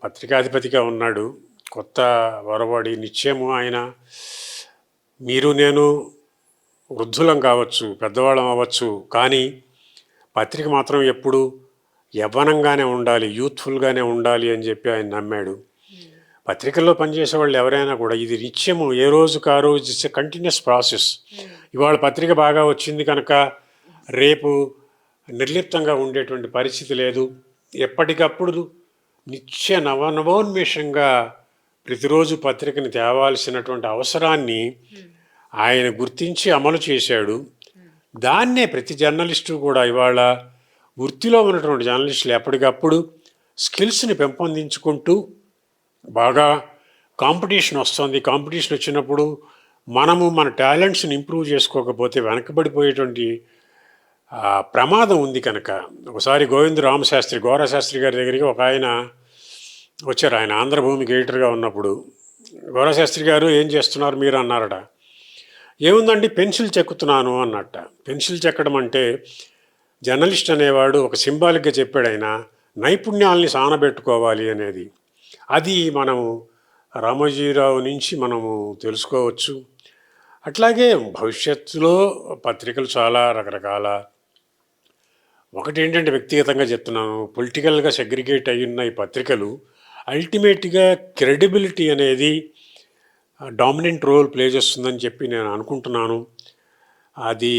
పత్రికాధిపతిగా ఉన్నాడు. కొత్త వరవాడి నిత్యము ఆయన మీరు నేను వృద్ధులం కావచ్చు, పెద్దవాళ్ళం అవ్వచ్చు, కానీ పత్రిక మాత్రం ఎప్పుడు యవ్వనంగానే ఉండాలి, యూత్ఫుల్గానే ఉండాలి అని చెప్పి ఆయన నమ్మాడు. పత్రికల్లో పనిచేసే వాళ్ళు ఎవరైనా కూడా ఇది నిత్యము ఏ రోజుకు ఆ రోజు ఇట్స్ ఎ కంటిన్యూస్ ప్రాసెస్. ఇవాళ పత్రిక బాగా వచ్చింది కనుక రేపు నిర్లిప్తంగా ఉండేటువంటి పరిస్థితి లేదు. ఎప్పటికప్పుడు నిత్య నవోన్మేషంగా ప్రతిరోజు పత్రికని తేవాల్సినటువంటి అవసరాన్ని ఆయన గుర్తించి అమలు చేశాడు. దాన్నే ప్రతి జర్నలిస్టు కూడా ఇవాళ వృత్తిలో ఉన్నటువంటి జర్నలిస్టులు ఎప్పటికప్పుడు స్కిల్స్ని పెంపొందించుకుంటూ బాగా కాంపిటీషన్ వస్తుంది. కాంపిటీషన్ వచ్చినప్పుడు మనము మన టాలెంట్స్ని ఇంప్రూవ్ చేసుకోకపోతే వెనకబడిపోయేటువంటి ప్రమాదం ఉంది. కనుక ఒకసారి గోవింద రామశాస్త్రి గోరాశాస్త్రి గారి దగ్గరికి ఒక ఆయన వచ్చారు. ఆయన ఆంధ్రభూమికి ఎడిటర్గా ఉన్నప్పుడు గోరాశాస్త్రి గారు ఏం చేస్తున్నారు మీరు అన్నారట. ఏముందండి పెన్సిల్ చెక్కుతున్నాను అన్నట్ట. పెన్సిల్ చెక్కడం అంటే జర్నలిస్ట్ అనేవాడు ఒక సింబాలిక్గా చెప్పాడు ఆయన, నైపుణ్యాలని సానబెట్టుకోవాలి అనేది. అది మనము రామోజీరావు నుంచి మనము తెలుసుకోవచ్చు. అట్లాగే భవిష్యత్తులో పత్రికలు చాలా రకరకాల, ఒకటి ఏంటంటే వ్యక్తిగతంగా చెప్తున్నాను, పొలిటికల్గా సెగ్రిగేట్ అయ్యున్న ఈ పత్రికలు అల్టిమేట్గా క్రెడిబిలిటీ అనేది డామినెంట్ రోల్ ప్లే చేస్తుందని చెప్పి నేను అనుకుంటున్నాను. అది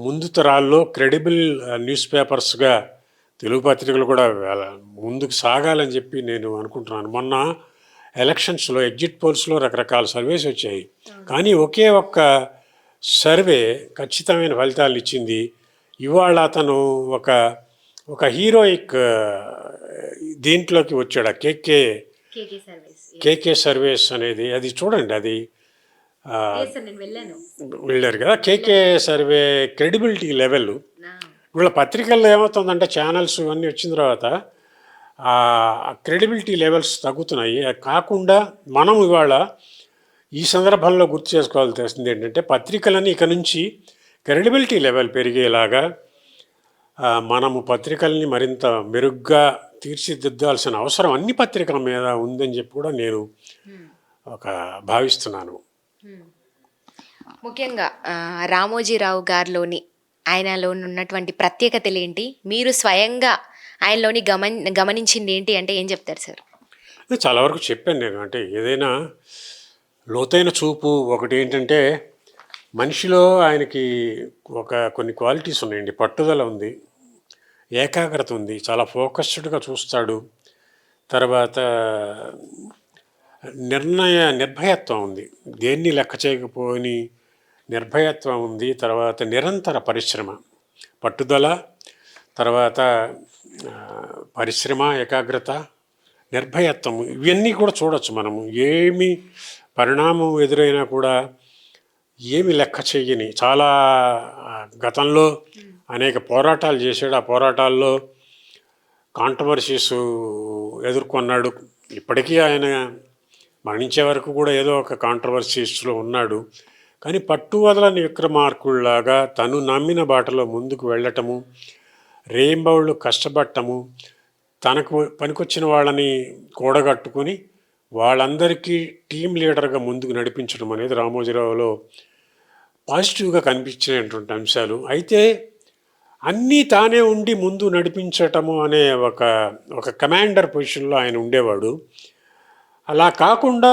ముందు తరాల్లో క్రెడిబుల్ న్యూస్ పేపర్స్గా తెలుగు పత్రికలు కూడా ముందుకు సాగాలని చెప్పి నేను అనుకుంటున్నాను. మొన్న ఎలక్షన్స్లో ఎగ్జిట్ పోల్స్లో రకరకాల సర్వేస్ వచ్చాయి, కానీ ఒకే ఒక్క సర్వే ఖచ్చితమైన ఫలితాలు ఇచ్చింది. ఇవాళ అతను ఒక హీరోయిక్ దీంట్లోకి వచ్చాడు. కేకే సర్వేస్ అనేది, అది చూడండి, అది వెళ్ళారు కదా. కేకే సర్వే క్రెడిబిలిటీ లెవెల్ ఇవాళ పత్రికల్లో ఏమవుతుందంటే ఛానల్స్ అన్నీ వచ్చిన తర్వాత ఆ క్రెడిబిలిటీ లెవెల్స్ తగ్గుతున్నాయి. కాకుండా మనం ఇవాళ ఈ సందర్భంలో గుర్తు చేసుకోవాల్సింది ఏంటంటే పత్రికలని ఇక నుంచి క్రెడిబిలిటీ లెవెల్ పెరిగేలాగా మనము పత్రికల్ని మరింత మెరుగ్గా తీర్చిదిద్దాల్సిన అవసరం అన్ని పత్రికల మీద ఉందని చెప్పి కూడా నేను భావిస్తున్నాను. ముఖ్యంగా రామోజీరావు గారిలోని ఆయనలో ఉన్నటువంటి ప్రత్యేకతలు ఏంటి? మీరు స్వయంగా ఆయనలోని గమనించింది ఏంటి అంటే ఏం చెప్తారు సార్? చాలా వరకు చెప్పాను నేను. అంటే ఏదైనా లోతైన చూపు ఒకటి ఏంటంటే మనిషిలో ఆయనకి కొన్ని క్వాలిటీస్ ఉన్నాయండి. పట్టుదల ఉంది, ఏకాగ్రత ఉంది, చాలా ఫోకస్డ్గా చూస్తాడు. తర్వాత నిర్భయత్వం ఉంది, దేన్ని లెక్క చేయకపోని నిర్భయత్వం ఉంది. తర్వాత నిరంతర పరిశ్రమ, పట్టుదల, తర్వాత పరిశ్రమ, ఏకాగ్రత, నిర్భయత్వం, ఇవన్నీ కూడా చూడొచ్చు మనము. ఏమి పరిణామం ఎదురైనా కూడా ఏమి లెక్క చెయ్యని, చాలా గతంలో అనేక పోరాటాలు చేశాడు. ఆ పోరాటాల్లో కాంట్రవర్సీస్ ఎదుర్కొన్నాడు. ఇప్పటికీ ఆయన మరణించే వరకు కూడా ఏదో ఒక కాంట్రవర్సీస్లో ఉన్నాడు. కానీ పట్టువదలని విక్రమార్కుల్లాగా తను నమ్మిన బాటలో ముందుకు వెళ్ళటము, రేంబౌళ్ళు కష్టపడటము, తనకు పనికొచ్చిన వాళ్ళని కూడగట్టుకుని వాళ్ళందరికీ టీం లీడర్గా ముందుకు నడిపించడం అనేది రామోజీరావులో పాజిటివ్గా కనిపించినటువంటి అంశాలు. అయితే అన్నీ తానే ఉండి ముందు నడిపించటము అనే ఒక కమాండర్ పొజిషన్లో ఆయన ఉండేవాడు. అలా కాకుండా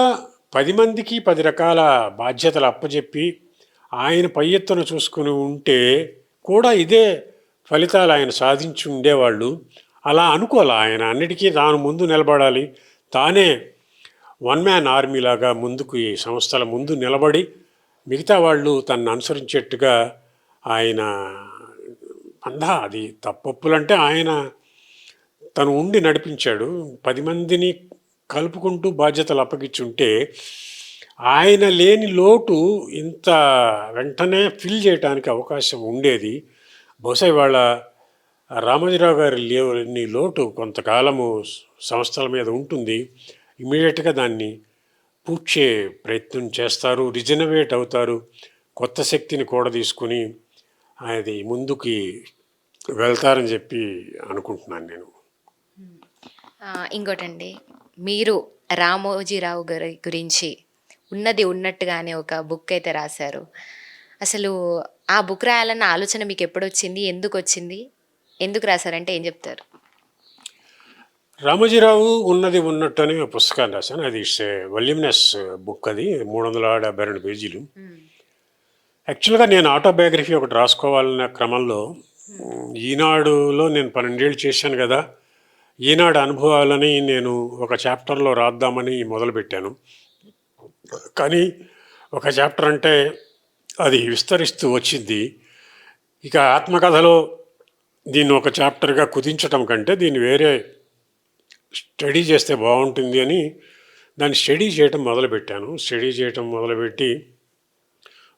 10 మందికి 10 రకాల బాధ్యతలు అప్పచెప్పి ఆయన పై ఎత్తున చూసుకుని ఉంటే కూడా ఇదే ఫలితాలు ఆయన సాధించి ఉండేవాళ్ళు. అలా అనుకోవాలి. ఆయన అన్నిటికీ తాను ముందు నిలబడాలి, తానే వన్ మ్యాన్ ఆర్మీ లాగా ముందుకు ఈ సంస్థల ముందు నిలబడి మిగతా వాళ్ళు తనను అనుసరించేట్టుగా ఆయన అది తప్పొప్పులంటే ఆయన తను ఉండి నడిపించాడు. 10 మందిని కలుపుకుంటూ బాధ్యతలు అప్పగిచ్చుంటే ఆయన లేని లోటు ఇంత వెంటనే ఫిల్ చేయడానికి అవకాశం ఉండేది. బహుశా ఇవాళ రామోజీరావు గారి లేని లోటు కొంతకాలము సంస్థల మీద ఉంటుంది. ఇమీడియట్గా దాన్ని పూడ్చే ప్రయత్నం చేస్తారు, రిజనవేట్ అవుతారు, కొత్త శక్తిని కూడదీసుకుని అది ముందుకి వెళ్తారని చెప్పి అనుకుంటున్నాను నేను. ఇంకోటండి, మీరు రామోజీరావు గారి గురించి ఉన్నది ఉన్నట్టుగానే ఒక బుక్ అయితే రాశారు. అసలు ఆ బుక్ రాయాలన్న ఆలోచన మీకు ఎప్పుడు వచ్చింది, ఎందుకు వచ్చింది, ఎందుకు రాశారంటే ఏం చెప్తారు? రామోజీరావు ఉన్నది ఉన్నట్టు అని ఒక పుస్తకాన్ని రాశాను. అది వల్యూమినస్ బుక్, అది 372 పేజీలు. యాక్చువల్గా నేను ఆటోబయోగ్రఫీ ఒకటి రాసుకోవాలన్న క్రమంలో ఈనాడులో నేను 12 ఏళ్ళు చేశాను కదా, ఈనాడు అనుభవాలని నేను ఒక చాప్టర్లో రాద్దామని మొదలుపెట్టాను. కానీ ఒక చాప్టర్ అంటే అది విస్తరిస్తూ వచ్చింది. ఇక ఆత్మకథలో దీన్ని ఒక చాప్టర్గా కుదించటం కంటే దీన్ని వేరే స్టడీ చేస్తే బాగుంటుంది అని దాన్ని స్టడీ చేయటం మొదలుపెట్టాను. స్టడీ చేయటం మొదలుపెట్టి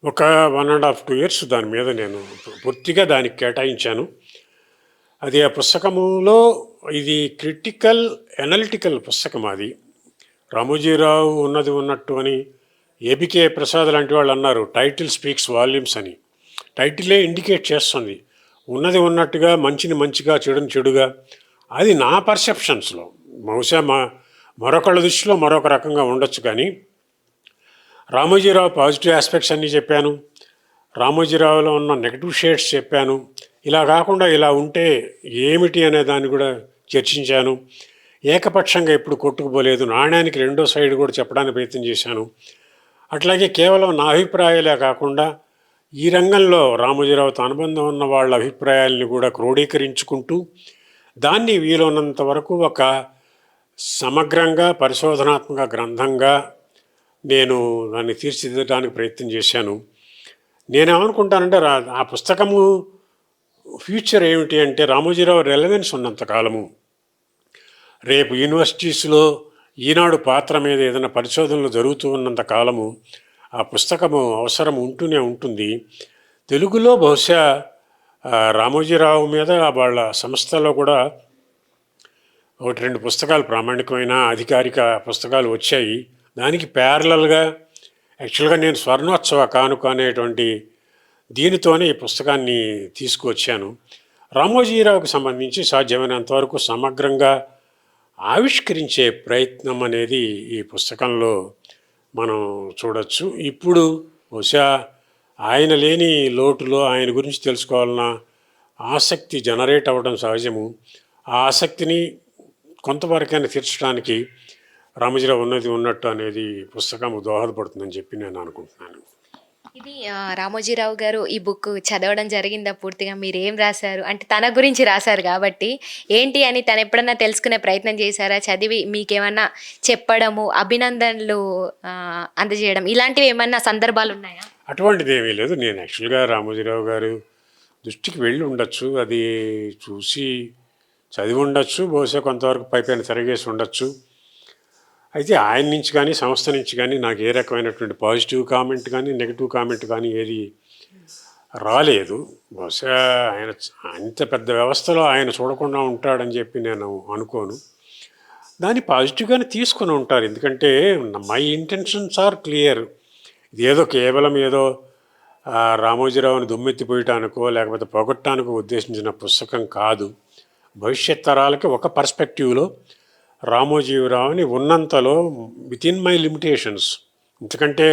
ఒక 1.5 2 years దాని మీద నేను పూర్తిగా దానికి కేటాయించాను. అది ఆ పుస్తకములో ఇది క్రిటికల్ ఎనలిటికల్ పుస్తకం. అది రామోజీరావు ఉన్నది ఉన్నట్టు అని ఏబికే ప్రసాద్ లాంటి వాళ్ళు అన్నారు, టైటిల్ స్పీక్స్ వాల్యూమ్స్ అని. టైటిలే ఇండికేట్ చేస్తుంది ఉన్నది ఉన్నట్టుగా, మంచిని మంచిగా, చెడుని చెడుగా. అది నా పర్సెప్షన్స్లో, బహుశా మరొకళ్ళ దృష్టిలో మరొక రకంగా ఉండొచ్చు. కానీ రామోజీరావు పాజిటివ్ ఆస్పెక్ట్స్ అన్నీ చెప్పాను, రామోజీరావులో ఉన్న నెగటివ్ షేడ్స్ చెప్పాను. ఇలా కాకుండా ఇలా ఉంటే ఏమిటి అనే దాన్ని కూడా చర్చించాను. ఏకపక్షంగా ఎప్పుడు కొట్టుకుపోలేదు, నాణ్యానికి రెండో సైడ్ కూడా చెప్పడానికి ప్రయత్నం చేశాను. అట్లాగే కేవలం నా అభిప్రాయాలే కాకుండా ఈ రంగంలో రామోజీరావుతో అనుబంధం ఉన్న వాళ్ళ అభిప్రాయాలని కూడా క్రోడీకరించుకుంటూ దాన్ని వీలున్నంత వరకు ఒక సమగ్రంగా పరిశోధనాత్మక గ్రంథంగా నేను దాన్ని తీర్చిదిద్దడానికి ప్రయత్నం చేశాను. నేనేమనుకుంటానంటే ఆ పుస్తకము ఫ్యూచర్ ఏమిటి అంటే, రామోజీరావు రెలవెన్స్ ఉన్నంతకాలము, రేపు యూనివర్సిటీస్లో ఈనాడు పాత్ర మీద ఏదైనా పరిశోధనలు జరుగుతూ ఉన్నంత కాలము ఆ పుస్తకము అవసరం ఉంటూనే ఉంటుంది. తెలుగులో బహుశా రామోజీరావు మీద వాళ్ళ సంస్థలో కూడా 1-2 పుస్తకాలు, ప్రామాణికమైన అధికారిక పుస్తకాలు వచ్చాయి. దానికి ప్యారలల్గా యాక్చువల్గా నేను స్వర్ణోత్సవ కానుక అనేటువంటి దీనితోనే ఈ పుస్తకాన్ని తీసుకువచ్చాను. రామోజీరావుకు సంబంధించి సాధ్యమైనంతవరకు సమగ్రంగా ఆవిష్కరించే ప్రయత్నం అనేది ఈ పుస్తకంలో మనం చూడొచ్చు. ఇప్పుడు బహుశా ఆయన లేని లోటులో ఆయన గురించి తెలుసుకోవాలన్న ఆసక్తి జనరేట్ అవ్వడం సహజము. ఆ ఆసక్తిని కొంతవరకైనా తీర్చడానికి రామోజీరావు ఉన్నది ఉన్నట్టు అనేది పుస్తకం దోహదపడుతుందని చెప్పి నేను అనుకుంటున్నాను. ఇది రామోజీరావు గారు ఈ బుక్ చదవడం జరిగిందా పూర్తిగా? మీరు ఏం రాశారు అంటే తన గురించి రాశారు కాబట్టి ఏంటి అని తను ఎప్పుడన్నా తెలుసుకునే ప్రయత్నం చేశారా? చదివి మీకేమన్నా చెప్పడము, అభినందనలు అందజేయడం, ఇలాంటివి ఏమన్నా సందర్భాలు ఉన్నాయా? అటువంటిది ఏమీ లేదు. నేను యాక్చువల్గా రామోజీరావు గారు దృష్టికి వెళ్ళి ఉండొచ్చు, అది చూసి చదివి ఉండొచ్చు, బహుశా కొంతవరకు పైపైన తిరగేసి ఉండొచ్చు. అయితే ఆయన నుంచి కానీ సంస్థ నుంచి కానీ నాకు ఏ రకమైనటువంటి పాజిటివ్ కామెంట్ కానీ నెగిటివ్ కామెంట్ కానీ ఏది రాలేదు. బహుశా ఆయన అంత పెద్ద వ్యవస్థలో ఆయన చూడకుండా ఉంటాడని చెప్పి నేను అనుకోను. దాన్ని పాజిటివ్గానే తీసుకొని ఉంటారు. ఎందుకంటే మై ఇంటెన్షన్స్ ఆర్ క్లియర్. ఇదేదో కేవలం ఏదో రామోజీరావుని దుమ్మెత్తిపోయటానికో లేకపోతే పొగట్టానికో ఉద్దేశించిన పుస్తకం కాదు. భవిష్యత్ తరాలకి ఒక పర్స్పెక్టివ్లో రామోజీరావుని ఉన్నంతలో వితిన్ మై లిమిటేషన్స్, ఎందుకంటే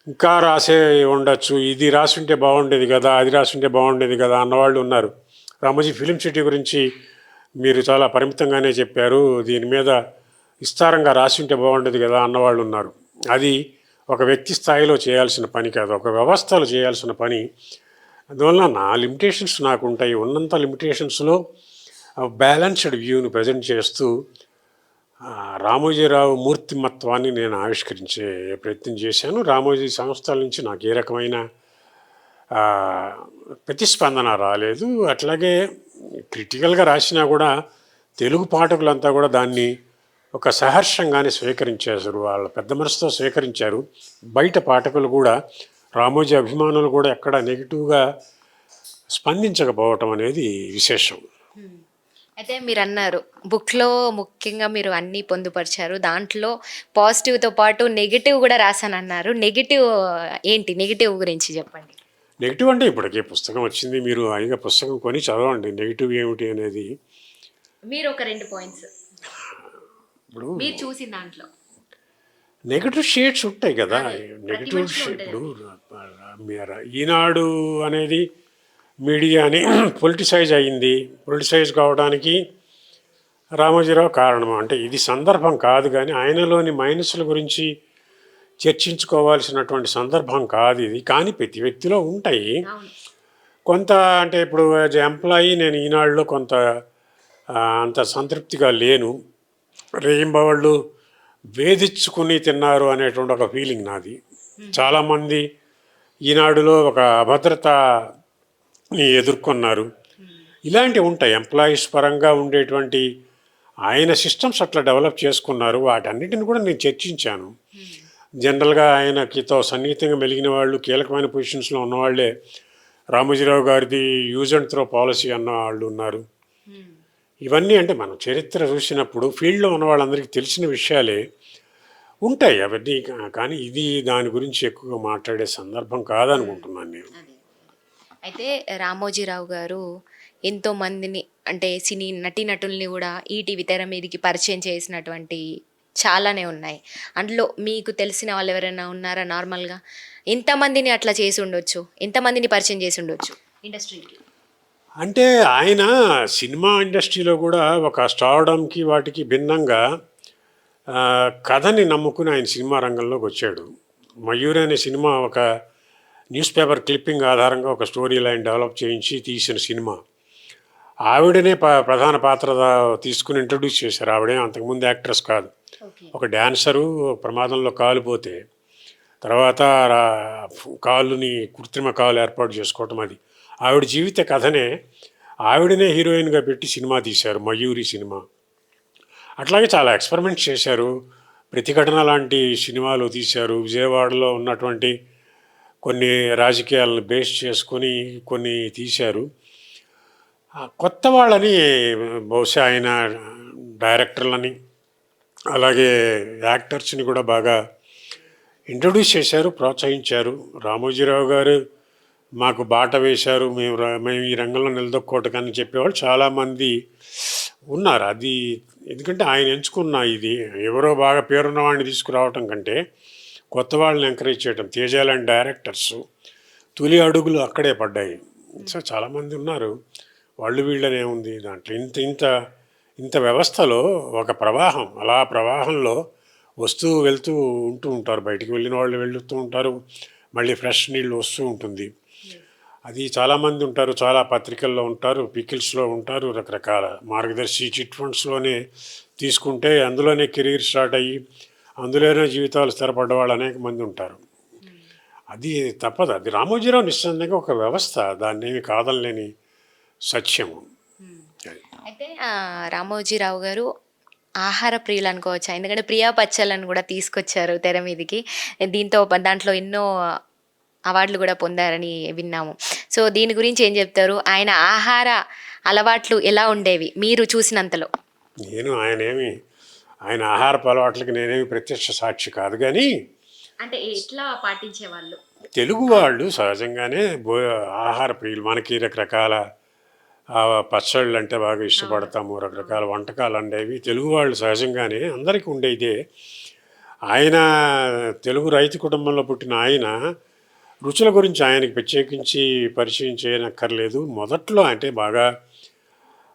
ఇంకా రాసే ఉండొచ్చు, ఇది రాసుంటే బాగుండేది కదా, అది రాసుంటే బాగుండేది కదా అన్నవాళ్ళు ఉన్నారు. రామోజీ ఫిలిం సిటీ గురించి మీరు చాలా పరిమితంగానే చెప్పారు, దీని మీద విస్తారంగా రాసి ఉంటే బాగుండేది కదా అన్నవాళ్ళు ఉన్నారు. అది ఒక వ్యక్తి స్థాయిలో చేయాల్సిన పని కాదు, ఒక వ్యవస్థలో చేయాల్సిన పని. అందువల్ల నా లిమిటేషన్స్ నాకు ఉంటాయి. ఉన్నంత లిమిటేషన్స్లో బ్యాలెన్స్డ్ వ్యూని ప్రజెంట్ చేస్తూ రామోజీరావు మూర్తిమత్వాన్ని నేను ఆవిష్కరించే ప్రయత్నం చేశాను. రామోజీ సంస్థల నుంచి నాకు ఏ రకమైన ప్రతిస్పందన రాలేదు. అట్లాగే క్రిటికల్గా రాసినా కూడా తెలుగు పాఠకులంతా కూడా దాన్ని ఒక సహర్షంగానే స్వీకరించారు, వాళ్ళ పెద్ద మనసుతో స్వీకరించారు. బయట పాఠకులు కూడా, రామోజీ అభిమానులు కూడా ఎక్కడ నెగిటివ్గా స్పందించకపోవటం అనేది విశేషం. అయితే మీరు అన్నారు బుక్లో ముఖ్యంగా మీరు అన్నీ పొందుపరిచారు, దాంట్లో పాజిటివ్తో పాటు నెగిటివ్ కూడా రాశానన్నారు. నెగిటివ్ ఏంటి? నెగిటివ్ గురించి చెప్పండి. నెగిటివ్ అంటే ఇప్పటికే పుస్తకం వచ్చింది, మీరు హాయిగా పుస్తకం కొని చదవండి. నెగిటివ్ ఏమిటి అనేది మీరు ఒక 2 పాయింట్స్ ఇప్పుడు మీరు చూసిన దాంట్లో. నెగిటివ్ షేడ్స్ ఉంటాయి కదా. నెగిటివ్ ఇప్పుడు ఈనాడు అనేది మీడియాని పొలిటిసైజ్ అయింది. పొలిటిసైజ్ కావడానికి రామోజీరావు కారణం. అంటే ఇది సందర్భం కాదు, కానీ ఆయనలోని మైనస్ల గురించి చర్చించుకోవాల్సినటువంటి సందర్భం కాదు ఇది. కానీ ప్రతి వ్యక్తిలో ఉంటాయి కొంత. అంటే ఇప్పుడు యాజ్ ఎంప్లాయీ నేను ఈనాడులో కొంత అంత సంతృప్తిగా లేను. రేయింబవళ్ళు వేధించుకుని తిన్నారు అనేటువంటి ఒక ఫీలింగ్ నాది. చాలామంది ఈనాడులో ఒక అభద్రతని ఎదుర్కొన్నారు. ఇలాంటివి ఉంటాయి. ఎంప్లాయీస్ పరంగా ఉండేటువంటి ఆయన సిస్టమ్స్ అట్లా డెవలప్ చేసుకున్నారు. వాటన్నిటిని కూడా నేను చర్చించాను. జనరల్గా ఆయనకితో సన్నిహితంగా మెలిగిన వాళ్ళు, కీలకమైన పొజిషన్స్లో ఉన్నవాళ్లే రామోజీరావు గారిది యూజ్ అండ్ త్రో పాలసీ అన్న వాళ్ళు ఉన్నారు. ఇవన్నీ అంటే మనం చరిత్ర చూసినప్పుడు ఫీల్డ్లో ఉన్న వాళ్ళందరికీ తెలిసిన విషయాలే ఉంటాయి అవన్నీ. కానీ ఇది దాని గురించి ఎక్కువగా మాట్లాడే సందర్భం కాదనుకుంటున్నాను నేను. అయితే రామోజీరావు గారు ఎంతో మందిని, అంటే సినీ నటీనటుల్ని కూడా ఈటీవీ తెర మీదకి పరిచయం చేసినటువంటి చాలానే ఉన్నాయి. అందులో మీకు తెలిసిన వాళ్ళు ఎవరైనా ఉన్నారా? నార్మల్గా ఎంతమందిని అట్లా చేసి ఉండొచ్చు, ఎంతమందిని పరిచయం చేసి ఉండొచ్చు ఇండస్ట్రీకి? అంటే ఆయన సినిమా ఇండస్ట్రీలో కూడా ఒక స్టార్డమ్కి వాటికి భిన్నంగా కథని నమ్ముకుని ఆయన సినిమా రంగంలోకి వచ్చాడు. మయూరి అనే సినిమా ఒక న్యూస్ పేపర్ క్లిప్పింగ్ ఆధారంగా ఒక స్టోరీ లైన్ డెవలప్ చేయించి తీసిన సినిమా. ఆవిడనే ప్రధాన పాత్ర తీసుకుని ఇంట్రడ్యూస్ చేశారు. ఆవిడే అంతకుముందు యాక్ట్రెస్ కాదు, ఒక డ్యాన్సరు. ప్రమాదంలో కాలిపోతే తర్వాత కాలుని కృత్రిమ కాలు ఏర్పాటు చేసుకోవటం, అది ఆవిడ జీవిత కథనే ఆవిడనే హీరోయిన్గా పెట్టి సినిమా తీశారు, మయూరి సినిమా. అట్లాగే చాలా ఎక్స్పెరిమెంట్స్ చేశారు. ప్రతిఘటన లాంటి సినిమాలు తీశారు. విజయవాడలో ఉన్నటువంటి కొన్ని రాజకీయాలను బేస్ చేసుకొని కొన్ని తీశారు. కొత్త వాళ్ళని బహుశా ఆయన డైరెక్టర్లని అలాగే యాక్టర్స్ని కూడా బాగా ఇంట్రడ్యూస్ చేశారు, ప్రోత్సహించారు. రామోజీరావు గారు మాకు బాట వేశారు, మేము ఈ రంగంలో నిలదొక్కోవటకని చెప్పేవాళ్ళు చాలామంది ఉన్నారు. అది ఎందుకంటే ఆయన ఎంచుకున్న ఇది, ఎవరో బాగా పేరున్న వాడిని తీసుకురావటం కంటే కొత్త వాళ్ళని ఎంకరేజ్ చేయటం. తేజ లాంటి డైరెక్టర్స్ తొలి అడుగులు అక్కడే పడ్డాయి. సో చాలామంది ఉన్నారు. వాళ్ళు వీళ్ళనే ఉంది దాంట్లో. ఇంత వ్యవస్థలో ఒక ప్రవాహం, అలా ప్రవాహంలో వస్తూ వెళ్తూ ఉంటూ ఉంటారు. బయటికి వెళ్ళిన వాళ్ళు వెళ్తూ ఉంటారు, మళ్ళీ ఫ్రెష్ నీళ్ళు వస్తూ ఉంటుంది. అది చాలామంది ఉంటారు, చాలా పత్రికల్లో ఉంటారు, పికిల్స్లో ఉంటారు, రకరకాల మార్గదర్శి చిట్ ఫండ్స్లోనే తీసుకుంటే అందులోనే కెరీర్ స్టార్ట్ అయ్యి అందులోనే జీవితాలు స్థిరపడ్డ వాళ్ళు అనేక మంది ఉంటారు. అది తప్పదు. అది రామోజీరావు నిశ్చయంగా ఒక వ్యవస్థ, దాన్ని ఏమి కాదనలేని సత్యము. అయితే రామోజీరావు గారు ఆహార ప్రియులు అనుకోవచ్చు, ఎందుకంటే ప్రియా పచ్చళ్ళను కూడా తీసుకొచ్చారు తెర మీదకి. దాంట్లో ఎన్నో అవార్డులు కూడా పొందారని విన్నాము. సో దీని గురించి ఏం చెప్తారు? ఆయన ఆహార అలవాట్లు ఎలా ఉండేవి మీరు చూసినంతలో? ఆయన ఆహారపు అలవాట్లకి నేనేమి ప్రత్యక్ష సాక్షి కాదు, కానీ అంటే ఎట్లా పాటించేవాళ్ళు? తెలుగు వాళ్ళు సహజంగానే ఆహార ప్రియులు. మనకి రకరకాల పచ్చళ్ళు అంటే బాగా ఇష్టపడతాము, రకరకాల వంటకాలు ఉండేవి. తెలుగు వాళ్ళు సహజంగానే అందరికీ ఉండేదే. ఆయన తెలుగు రైతు కుటుంబంలో పుట్టిన ఆయన రుచుల గురించి ఆయనకి ప్రత్యేకించి పరిచయం చేయనక్కర్లేదు. మొదట్లో అంటే బాగా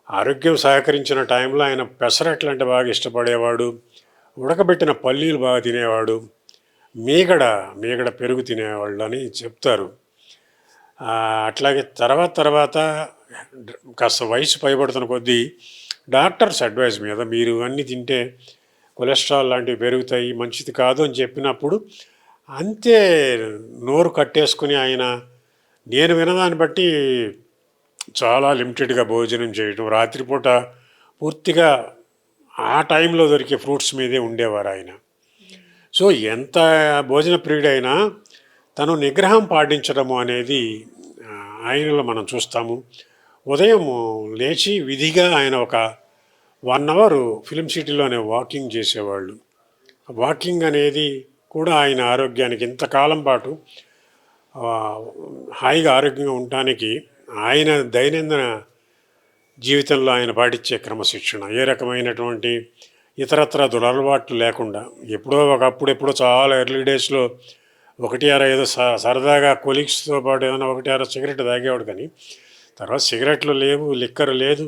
ఆరోగ్యం సహకరించిన టైంలో ఆయన పెసరట్లు అంటే బాగా ఇష్టపడేవాడు, ఉడకబెట్టిన పల్లీలు బాగా తినేవాడు, మీగడ పెరుగు తినేవాళ్ళు అని చెప్తారు. అట్లాగే తర్వాత కాస్త వయసు పైబడుతున్న కొద్దీ డాక్టర్స్ అడ్వైస్ మీద మీరు అన్నీ తింటే కొలెస్ట్రాల్ లాంటివి పెరుగుతాయి, మంచిది కాదు అని చెప్పినప్పుడు అంతే నోరు కట్టేసుకుని ఆయన, నేను వినదాన్ని బట్టి చాలా లిమిటెడ్గా భోజనం చేయటం, రాత్రిపూట పూర్తిగా ఆ టైంలో దొరికే ఫ్రూట్స్ మీదే ఉండేవారు ఆయన. సో ఎంత భోజన ప్రియుడైనా తను నిగ్రహం పాటించడము అనేది ఆ, ఆయనలో మనం చూస్తాము. ఉదయం లేచి విధిగా ఆయన ఒక 1 అవర్ ఫిలిం సిటీలోనే వాకింగ్ చేసేవాళ్ళు. వాకింగ్ అనేది కూడా ఆయన ఆరోగ్యానికి ఇంతకాలం పాటు ఆ, హాయిగా ఆరోగ్యంగా ఉండటానికి ఆయన దైనందిన జీవితంలో ఆయన పాటించే క్రమశిక్షణ ఏ రకమైనటువంటి ఇతరత్ర దురలవాట్లు లేకుండా ఎప్పుడో ఒకప్పుడు ఎప్పుడో చాలా ఎర్లీ డేస్లో ఒకటి అర ఏదో సరదాగా కొలీగ్స్తో పాటు ఏదైనా ఒకటి అర సిగరెట్ తాగేవాడు, కానీ తర్వాత సిగరెట్లు లేవు, లిక్కర్ లేదు,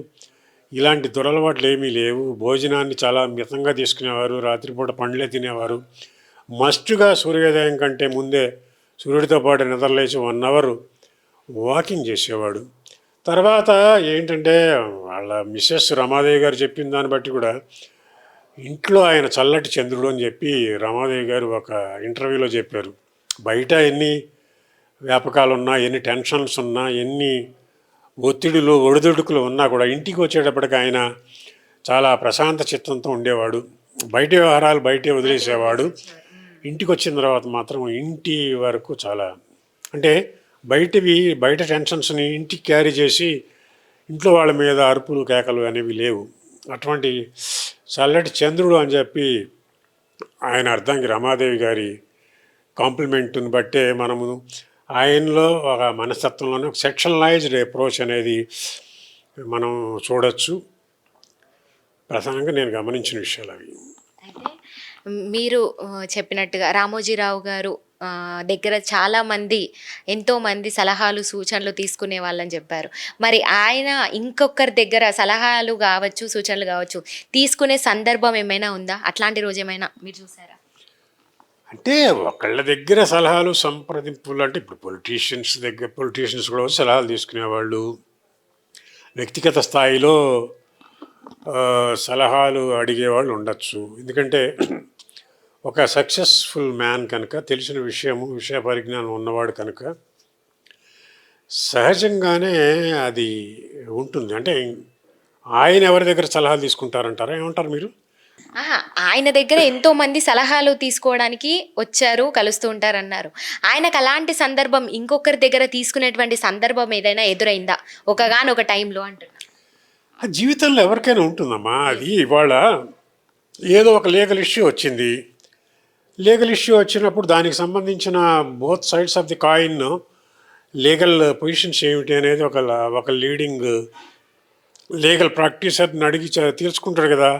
ఇలాంటి దురలవాట్లు ఏమీ లేవు. భోజనాన్ని చాలా మితంగా తీసుకునేవారు, రాత్రిపూట పండ్లే తినేవారు. మస్ట్గా సూర్యోదయం కంటే ముందే సూర్యుడితో పాటు నిద్రలేచి 1 అవర్ వాకింగ్ చేసేవాడు. తర్వాత ఏంటంటే వాళ్ళ మిస్సెస్ రమాదేవి గారు చెప్పిన దాన్ని బట్టి కూడా ఇంట్లో ఆయన చల్లటి చంద్రుడు అని చెప్పి రమాదేవి గారు ఒక ఇంటర్వ్యూలో చెప్పారు. బయట ఎన్ని వ్యాపకాలు ఉన్నా, ఎన్ని టెన్షన్స్ ఉన్నా, ఎన్ని ఒత్తిడులు ఒడిదుడుకులు ఉన్నా కూడా ఇంటికి వచ్చేటప్పటికి ఆయన చాలా ప్రశాంత చిత్తంతో ఉండేవాడు. బయట వ్యవహారాలు బయటే వదిలేసేవాడు. ఇంటికి వచ్చిన తర్వాత మాత్రం ఇంటి వరకు చాలా అంటే బయట టెన్షన్స్ని ఇంటికి క్యారీ చేసి ఇంట్లో వాళ్ళ మీద అరుపులు కేకలు అనేవి లేవు. అటువంటి చల్లటి చంద్రుడు అని చెప్పి ఆయన అర్థంకి రమాదేవి గారి కాంప్లిమెంట్ని బట్టే మనము ఆయనలో ఒక మనస్తత్వంలోనే ఒక సెక్షనలైజ్డ్ అప్రోచ్ అనేది మనం చూడొచ్చు. ప్రధానంగా నేను గమనించిన విషయాలు అవి. అయితే మీరు చెప్పినట్టుగా రామోజీరావు గారు దగ్గర చాలామంది ఎంతోమంది సలహాలు సూచనలు తీసుకునే వాళ్ళని చెప్పారు. మరి ఆయన ఇంకొకరి దగ్గర సలహాలు కావచ్చు, సూచనలు కావచ్చు తీసుకునే సందర్భం ఏమైనా ఉందా? అట్లాంటి రోజు ఏమైనా మీరు చూసారా? అంటే ఒకళ్ళ దగ్గర సలహాలు సంప్రదింపులు అంటే ఇప్పుడు పొలిటీషియన్స్ కూడా వచ్చి సలహాలు తీసుకునేవాళ్ళు. వ్యక్తిగత స్థాయిలో సలహాలు అడిగేవాళ్ళు ఉండొచ్చు. ఎందుకంటే ఒక సక్సెస్ఫుల్ మ్యాన్ కనుక, తెలిసిన విషయ పరిజ్ఞానం ఉన్నవాడు కనుక సహజంగానే అది ఉంటుంది. అంటే ఆయన ఎవరి దగ్గర సలహాలు తీసుకుంటారంటారా, ఏమంటారు మీరు? ఆయన దగ్గర ఎంతో మంది సలహాలు తీసుకోవడానికి వచ్చారు, కలుస్తూ ఉంటారన్నారు. ఆయనకు అలాంటి సందర్భం ఇంకొకరి దగ్గర తీసుకునేటువంటి సందర్భం ఏదైనా ఎదురైందా ఒకగానొక టైంలో అంటున్నా? ఆ జీవితంలో ఎవరికైనా ఉంటుందమ్మా. అది ఇవాళ ఏదో ఒక లీగల్ ఇష్యూ వచ్చింది. లీగల్ ఇష్యూ వచ్చినప్పుడు దానికి సంబంధించిన both sides of the coin legal positions ఏమిటి అనేది ఒక లీడింగ్ లీగల్ ప్రాక్టీసర్ని అడిగి తెలుసుకుంటాడు కదా.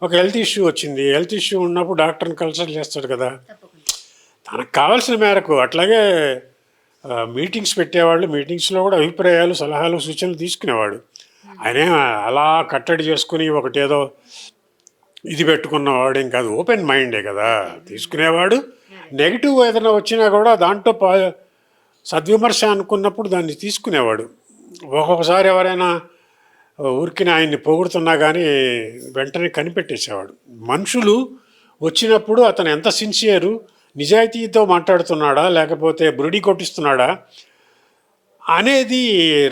ఒక హెల్త్ ఇష్యూ వచ్చింది, హెల్త్ ఇష్యూ ఉన్నప్పుడు డాక్టర్ని కన్సల్ట్ చేస్తాడు కదా తనకు కావాల్సిన మేరకు. అట్లాగే మీటింగ్స్ పెట్టేవాళ్ళు, మీటింగ్స్లో కూడా అభిప్రాయాలు, సలహాలు, సూచనలు తీసుకునేవాడు. ఆయనే అలా కట్టడి చేసుకుని ఒకటేదో ఇది పెట్టుకున్నవాడేం కాదు, ఓపెన్ మైండే కదా తీసుకునేవాడు. నెగిటివ్ ఏదైనా వచ్చినా కూడా దాంట్లో సద్విమర్శ అనుకున్నప్పుడు దాన్ని తీసుకునేవాడు. ఒక్కొక్కసారి ఎవరైనా ఊరికి ఆయన్ని పొగుడుతున్నా కానీ వెంటనే కనిపెట్టేసేవాడు. మనుషులు వచ్చినప్పుడు అతను ఎంత సిన్సియరు, నిజాయితీతో మాట్లాడుతున్నాడా లేకపోతే బురిడి కొట్టిస్తున్నాడా అనేది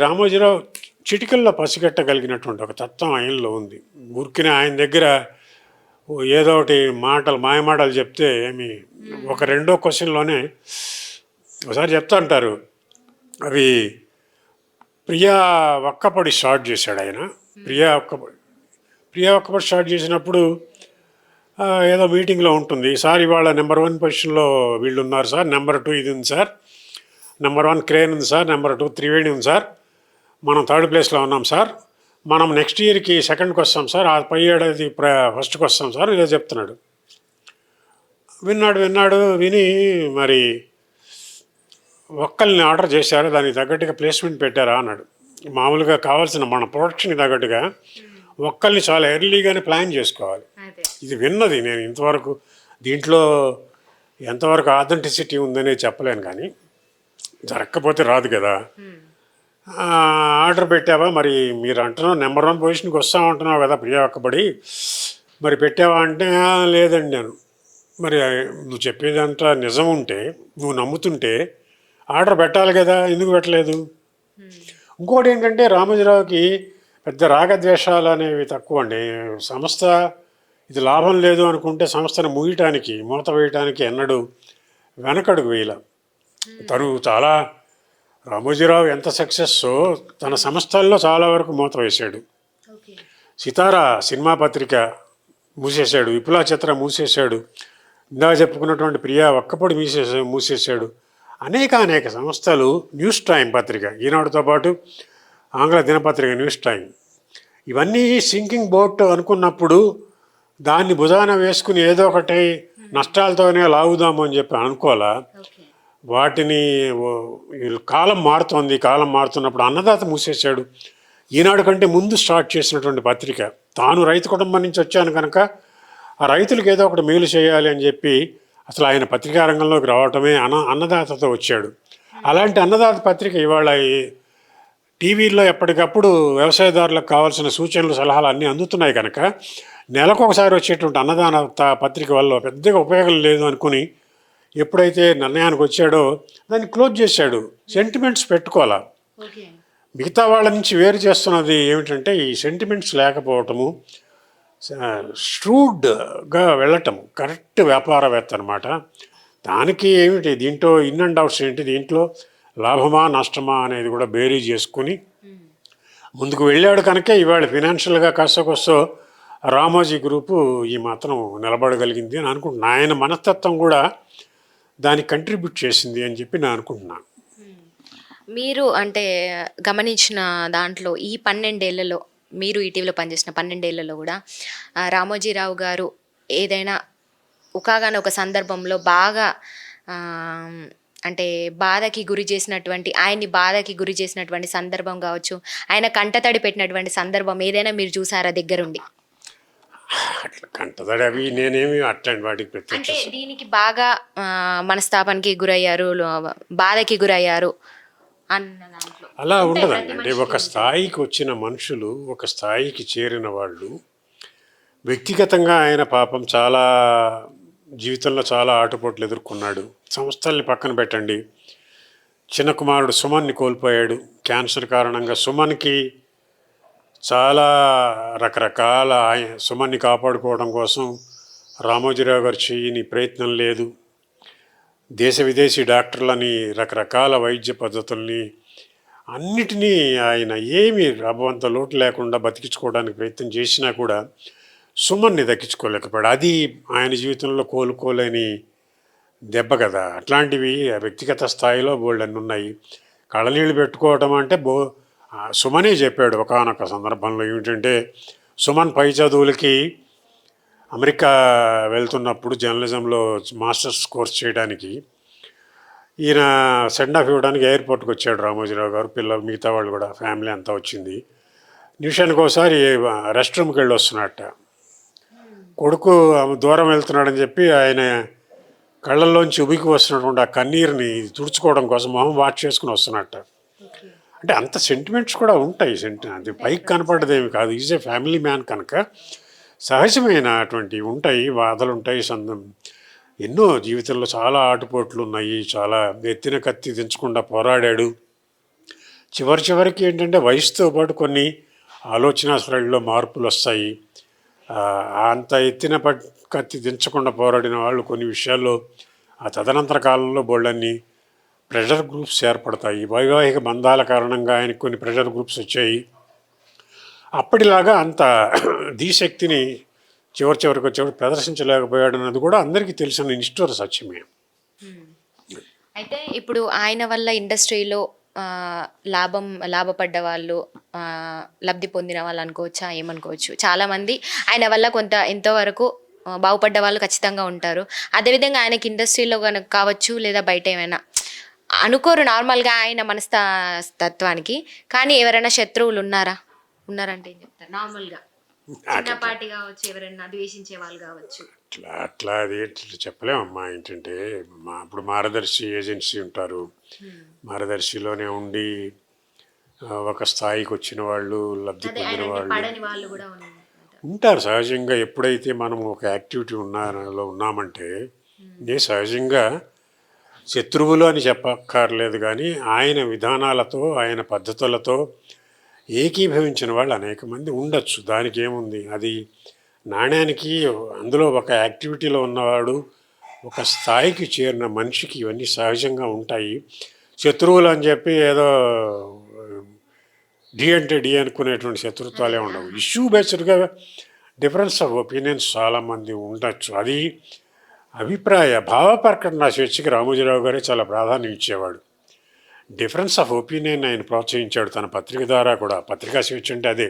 రామోజీరావు చిటికల్లో పసిగట్టగలిగినటువంటి ఒక తత్వం ఆయనలో ఉంది. ఊరికినే ఆయన దగ్గర ఏదో ఒకటి మాయమాటలు చెప్తే ఏమి ఒక రెండో క్వశ్చన్లోనే ఒకసారి చెప్తా అంటారు. అవి ప్రియా ఒక్కపడి స్టార్ట్ చేశాడు ఆయన. ప్రియా ఒక్కపడి స్టార్ట్ చేసినప్పుడు ఏదో మీటింగ్లో ఉంటుంది. సార్ ఇవాళ నెంబర్ 1 పొజిషన్లో వీళ్ళు ఉన్నారు సార్, నెంబర్ 2 ఇది ఉంది సార్, నెంబర్ 1 క్రేన్ ఉంది సార్, నెంబర్ 2 త్రివేణి ఉంది సార్, మనం 3rd ప్లేస్లో ఉన్నాం సార్, మనం నెక్స్ట్ ఇయర్కి 2కి వస్తాం సార్, ఆ పై ఏడాది 1స్ట్కి వస్తాం సార్, ఇదో చెప్తున్నాడు. విని మరి ఒక్కల్ని ఆర్డర్ చేశారు, దానికి తగ్గట్టుగా ప్లేస్మెంట్ పెట్టారా అన్నాడు. మామూలుగా కావాల్సిన మన ప్రొడక్షన్కి తగ్గట్టుగా ఒక్కల్ని చాలా ఎర్లీగానే ప్లాన్ చేసుకోవాలి. ఇది విన్నది నేను ఇంతవరకు. దీంట్లో ఎంతవరకు ఆథెంటిసిటీ ఉందనే చెప్పలేను, కానీ జరగకపోతే రాదు కదా. ఆర్డర్ పెట్టావా, మరి మీరు అంటున్నావు నెంబర్ 1 పొజిషన్కి వస్తామంటున్నావు కదా ప్రియా ఒక్కబడి, మరి పెట్టావా అంటే లేదండి నేను. మరి నువ్వు చెప్పేదంతా నిజం ఉంటే, నువ్వు నమ్ముతుంటే ఆర్డర్ పెట్టాలి కదా, ఎందుకు పెట్టలేదు? ఇంకోటి ఏంటంటే రామోజీరావుకి పెద్ద రాగద్వేషాలు అనేవి తక్కువ అండి. సంస్థ ఇది లాభం లేదు అనుకుంటే సంస్థను మూయటానికి మూత వేయటానికి ఎన్నడూ వెనకడుగు వేయల. తను చాలా రామోజీరావు ఎంత సక్సెస్సో తన సంస్థల్లో చాలా వరకు మూత వేశాడు. సితారా సినిమా పత్రిక మూసేశాడు, విపులా చిత్ర మూసేశాడు, ఇందాక చెప్పుకున్నటువంటి ప్రియా ఒక్కపొడి మూసేశాడు. అనేక సంస్థలు, న్యూస్ టైం పత్రిక ఈనాడుతో పాటు ఆంగ్ల దినపత్రిక న్యూస్ టైం, ఇవన్నీ సింకింగ్ బోట్ అనుకున్నప్పుడు దాన్ని భుజాన వేసుకుని ఏదో ఒకటి నష్టాలతోనే లాగుదాము అని చెప్పి అనుకోవాలా. వాటిని కాలం మారుతున్నప్పుడు అన్నదాత మూసేశాడు. ఈనాడు కంటే ముందు స్టార్ట్ చేసినటువంటి పత్రిక, తాను రైతు కుటుంబం నుంచి వచ్చాను కనుక ఆ రైతులకు ఏదో ఒకటి మేలు చేయాలి అని చెప్పి అసలు ఆయన పత్రికా రంగంలోకి రావటమే అన్నదాతతో వచ్చాడు. అలాంటి అన్నదాత పత్రిక ఇవాళ టీవీల్లో ఎప్పటికప్పుడు వ్యవసాయదారులకు కావాల్సిన సూచనలు సలహాలు అన్నీ అందుతున్నాయి కనుక నెలకొకసారి వచ్చేటువంటి అన్నదాత పత్రిక వల్ల పెద్దగా ఉపయోగం లేదు అనుకుని ఎప్పుడైతే నిర్ణయానికి వచ్చాడో దాన్ని క్లోజ్ చేశాడు. సెంటిమెంట్స్ పెట్టుకోవాలా. మిగతా వాళ్ళ నుంచి వేరు చేస్తున్నది ఏమిటంటే ఈ సెంటిమెంట్స్ లేకపోవటము, స్ట్రూడ్గా వెళ్ళటం. కరెక్ట్ వ్యాపారవేత్త అనమాట. దానికి ఏమిటి దీంట్లో ఇన్ అండ్ అవుట్స్ ఏంటి, దీంట్లో లాభమా నష్టమా అనేది కూడా బేరీ చేసుకుని ముందుకు వెళ్ళాడు కనుక ఇవాళ ఫినాన్షియల్గా కాస్త రామోజీ గ్రూపు ఈ మాత్రం నిలబడగలిగింది అని అనుకుంటున్నాను. ఆయన మనస్తత్వం కూడా దానికి కంట్రిబ్యూట్ చేసింది అని చెప్పి నేను అనుకుంటున్నాను. మీరు అంటే గమనించిన దాంట్లో ఈ 12 ఏళ్లలో, మీరు ఈటీవీలో పనిచేసిన 12 ఏళ్లలో కూడా రామోజీరావు గారు ఏదైనా ఒక సందర్భంలో బాగా అంటే ఆయన్ని బాధకి గురి చేసినటువంటి సందర్భం కావచ్చు, ఆయన కంటతడి పెట్టినటువంటి సందర్భం ఏదైనా మీరు చూసారా దగ్గరుండి? అట్లా కంటతడి అవి నేనేమి అట్లాంటి వాటికి అంటే ప్రత్యక్ష దీనికి బాగా మనస్తాపానికి గురయ్యారు, బాధకి గురయ్యారు అన్న దాంట్లో అలా ఉంటాయి ఉండదండి. ప్రతి అంటే మనిషికి ఒక ఉంటాయి. స్థాయికి వచ్చిన మనుషులు, ఒక స్థాయికి చేరిన వాళ్ళు వ్యక్తిగతంగా ఆయన పాపం చాలా జీవితంలో చాలా ఆటుపోట్లు ఎదుర్కొన్నాడు. సంస్థల్ని పక్కన పెట్టండి, చిన్న కుమారుడు సుమన్ని కోల్పోయాడు క్యాన్సర్ కారణంగా. సుమన్కి చాలా రకరకాల సుమన్ని కాపాడుకోవడం కోసం రామోజీరావు గారు చేయని ప్రయత్నం లేదు. దేశ విదేశీ డాక్టర్లని, రకరకాల వైద్య పద్ధతుల్ని అన్నిటినీ ఆయన ఏమీ రవ్వంత లోటు లేకుండా బతికించుకోవడానికి ప్రయత్నం చేసినా కూడా సుమన్ని దక్కించుకోలేకపోయాడు. అది ఆయన జీవితంలో కోలుకోలేని దెబ్బ కదా. అట్లాంటివి వ్యక్తిగత స్థాయిలో బోల్డన్ని ఉన్నాయి. కళ్ళనీళ్ళు పెట్టుకోవటం అంటే సుమనే చెప్పాడు ఒకానొక సందర్భంలో. ఏమిటంటే సుమన్ పై చదువులకి అమెరికా వెళ్తున్నప్పుడు జర్నలిజంలో మాస్టర్స్ కోర్స్ చేయడానికి ఈయన సెండ్ ఆఫ్ ఇవ్వడానికి ఎయిర్పోర్ట్కి వచ్చాడు రామోజీరావు గారు. పిల్లలు మిగతా వాళ్ళు కూడా ఫ్యామిలీ అంతా వచ్చింది. నిమిషానికి ఒకసారి రెస్ట్ రూమ్కి వెళ్ళి వస్తున్నట్ట. కొడుకు దూరం వెళ్తున్నాడని చెప్పి ఆయన కళ్ళల్లోంచి ఉబికి వస్తున్నటువంటి ఆ కన్నీరుని తుడుచుకోవడం కోసం మొహం వాష్ చేసుకుని వస్తున్నట్ట. అంటే అంత సెంటిమెంట్స్ కూడా ఉంటాయి. అది పైకి కనపడదేమి కాదు. ఈజ్ ఏ ఫ్యామిలీ మ్యాన్ కనుక సహజమైనటువంటివి ఉంటాయి, బాధలు ఉంటాయి. ఎన్నో జీవితంలో చాలా ఆటుపోట్లు ఉన్నాయి. చాలా ఎత్తిన కత్తి దించకుండా పోరాడాడు. చివరికి ఏంటంటే వయసుతో పాటు కొన్ని ఆలోచన శైలిలో మార్పులు వస్తాయి. అంత ఎత్తిన కత్తి దించకుండా పోరాడిన వాళ్ళు కొన్ని విషయాల్లో ఆ తదనంతర కాలంలో బోళ్ళన్ని ప్రెషర్ గ్రూప్స్ ఏర్పడతాయి. వైవాహిక బంధాల కారణంగా ఆయనకు కొన్ని ప్రెషర్ గ్రూప్స్ వచ్చాయి. అప్పటిలాగా అంత ధీశక్తిని చివరికి ప్రదర్శించలేకపోయాడు అన్నది కూడా అందరికీ తెలిసిన నిష్ఠూర సత్యమే. అయితే ఇప్పుడు ఆయన వల్ల ఇండస్ట్రీలో లాభపడ్డ వాళ్ళు, లబ్ధి పొందిన వాళ్ళు అనుకోవచ్చా, ఏమనుకోవచ్చు? చాలామంది ఆయన వల్ల ఎంతవరకు బాగుపడ్డ వాళ్ళు ఖచ్చితంగా ఉంటారు. అదేవిధంగా ఆయనకి ఇండస్ట్రీలో కనుక కావచ్చు లేదా బయట ఏమైనా అనుకోరు నార్మల్గా ఆయన మనస్తత్వానికి, కానీ ఎవరైనా శత్రువులు ఉన్నారంటే ఏం చెప్తారు? నార్మల్గా చిన్నపాటి కావచ్చు, ఎవరైనా ద్వేషించే వాళ్ళు కావచ్చు. అట్లా అది చెప్పలేమమ్మా. ఏంటంటే ఇప్పుడు మార్గదర్శి ఏజెన్సీ ఉంటారు. మార్గదర్శిలోనే ఉండి ఒక స్థాయికి వచ్చిన వాళ్ళు, లబ్ధి పొందిన వాళ్ళు ఉంటారు సహజంగా. ఎప్పుడైతే మనం ఒక యాక్టివిటీ ఉన్నామంటే సహజంగా శత్రువులు అని చెప్పక్కర్లేదు, కానీ ఆయన విధానాలతో, ఆయన పద్ధతులతో ఏకీభవించిన వాళ్ళు అనేక మంది ఉండొచ్చు. దానికి ఏముంది, అది నాణ్యానికి అందులో ఒక యాక్టివిటీలో ఉన్నవాడు ఒక స్థాయికి చేరిన మనిషికి ఇవన్నీ సహజంగా ఉంటాయి. శత్రువులు అని చెప్పి ఏదో డి అంటే డి అనుకునేటువంటి శత్రుత్వాలే ఉండవు. ఇష్యూ బేస్డ్గా డిఫరెన్స్ ఆఫ్ ఒపీనియన్స్ చాలామంది ఉండొచ్చు. అది అభిప్రాయ భావ ప్రకటన స్వేచ్ఛకి రామోజీరావు గారే చాలా ప్రాధాన్యం ఇచ్చేవాడు. డిఫరెన్స్ ఆఫ్ ఒపీనియన్ ఆయన ప్రోత్సహించాడు తన పత్రిక ద్వారా కూడా. పత్రికా స్వేచ్ఛ అంటే అదే,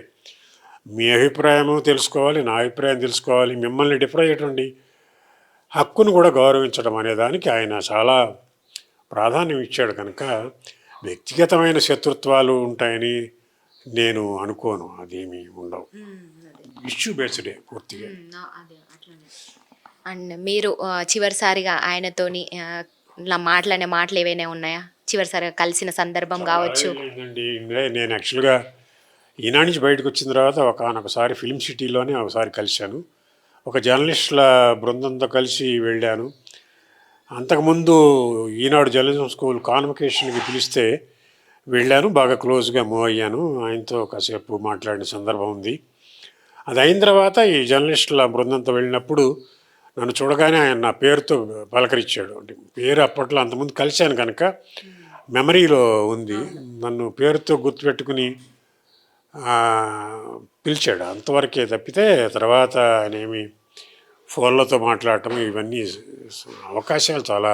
మీ అభిప్రాయము తెలుసుకోవాలి, నా అభిప్రాయం తెలుసుకోవాలి, మిమ్మల్ని డిఫర్ అయ్యేటువంటి హక్కును కూడా గౌరవించడం అనే దానికి ఆయన చాలా ప్రాధాన్యం ఇచ్చాడు. కనుక వ్యక్తిగతమైన శత్రుత్వాలు ఉంటాయని నేను అనుకోను, అదేమీ ఉండవు. ఇష్యూ బేస్డే పూర్తిగా. అండ్ మీరు చివరిసారిగా ఆయనతోని ఇలా మాట్లాడే మాటలు ఏవైనా ఉన్నాయా? చివరిసారిగా కలిసిన సందర్భం కావచ్చు. ఏంటండి, నేను యాక్చువల్గా ఈనాడు నుంచి బయటకు వచ్చిన తర్వాత ఒకసారి ఫిల్మ్ సిటీలోనే ఒకసారి కలిశాను. ఒక జర్నలిస్టుల బృందంతో కలిసి వెళ్ళాను. అంతకుముందు ఈనాడు జర్నలిజం స్కూల్ కాన్వకేషన్కి పిలిస్తే వెళ్ళాను. బాగా క్లోజ్గా మూవ్ అయ్యాను. ఆయనతో కాసేపు మాట్లాడిన సందర్భం ఉంది. అది అయిన తర్వాత ఈ జర్నలిస్టుల బృందంతో వెళ్ళినప్పుడు నన్ను చూడగానే ఆయన నా పేరుతో పలకరించాడు. అంటే పేరు అప్పట్లో అంతకుముందు కలిశాను కనుక మెమరీలో ఉంది. నన్ను పేరుతో గుర్తుపెట్టుకుని పిలిచాడు. అంతవరకే తప్పితే తర్వాత ఆయన ఏమి ఫోన్లతో మాట్లాడటం ఇవన్నీ అవకాశాలు చాలా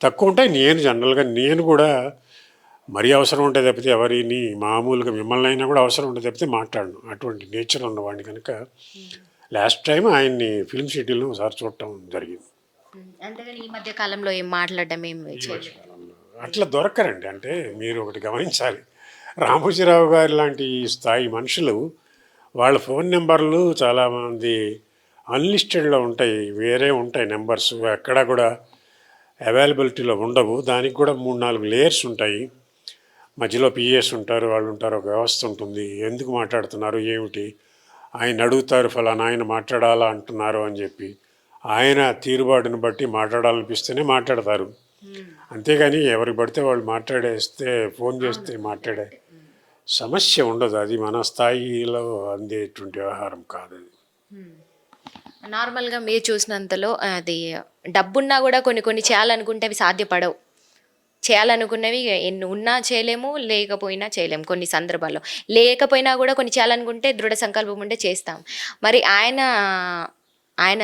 తక్కువ ఉంటాయి. జనరల్గా నేను కూడా మరీ అవసరం ఉంటే తప్పితే ఎవరిని మామూలుగా మిమ్మల్ని అయినా కూడా అవసరం ఉంటే తప్పితే మాట్లాడను. అటువంటి నేచర్ ఉన్నవాడిని కనుక లాస్ట్ టైం ఆయన్ని ఫిల్మ్ సిటీలో ఒకసారి చూడటం జరిగింది. అంతేగాని ఈ మధ్య కాలంలో ఏం మాట్లాడడం ఏం అట్లా దొరకరండి. అంటే మీరు ఒకటి గమనించాలి, రామోజీరావు గారి లాంటి స్థాయి మనుషులు వాళ్ళ ఫోన్ నెంబర్లు చాలామంది అన్లిస్టెడ్లో ఉంటాయి, వేరే ఉంటాయి నెంబర్స్, ఎక్కడా కూడా అవైలబిలిటీలో ఉండవు. దానికి కూడా 3-4 లేయర్స్ ఉంటాయి. మధ్యలో పిఎస్ ఉంటారు, వాళ్ళు ఉంటారు, ఒక వ్యవస్థ ఉంటుంది. ఎందుకు మాట్లాడుతున్నారు ఏమిటి, ఆయన అడుగుతారు, ఫలానా ఆయన మాట్లాడాలా అంటున్నారు అని చెప్పి ఆయన తీరుబాటును బట్టి మాట్లాడాలనిపిస్తేనే మాట్లాడతారు. అంతేగాని ఎవరికి పడితే వాళ్ళు మాట్లాడేస్తే, ఫోన్ చేస్తే మాట్లాడే సమస్య ఉండదు. అది మన స్థాయిలో అందేటువంటి వ్యవహారం కాదు. నార్మల్గా మీరు చూసినంతలో అది డబ్బున్నా కూడా కొన్ని చేయాలనుకుంటే అవి సాధ్యపడవు. చేయాలనుకున్నవి ఎన్ని ఉన్నా చేయలేము, లేకపోయినా చేయలేము. కొన్ని సందర్భాల్లో లేకపోయినా కూడా కొన్ని చేయాలనుకుంటే దృఢ సంకల్పం ఉంటే చేస్తాం. మరి ఆయన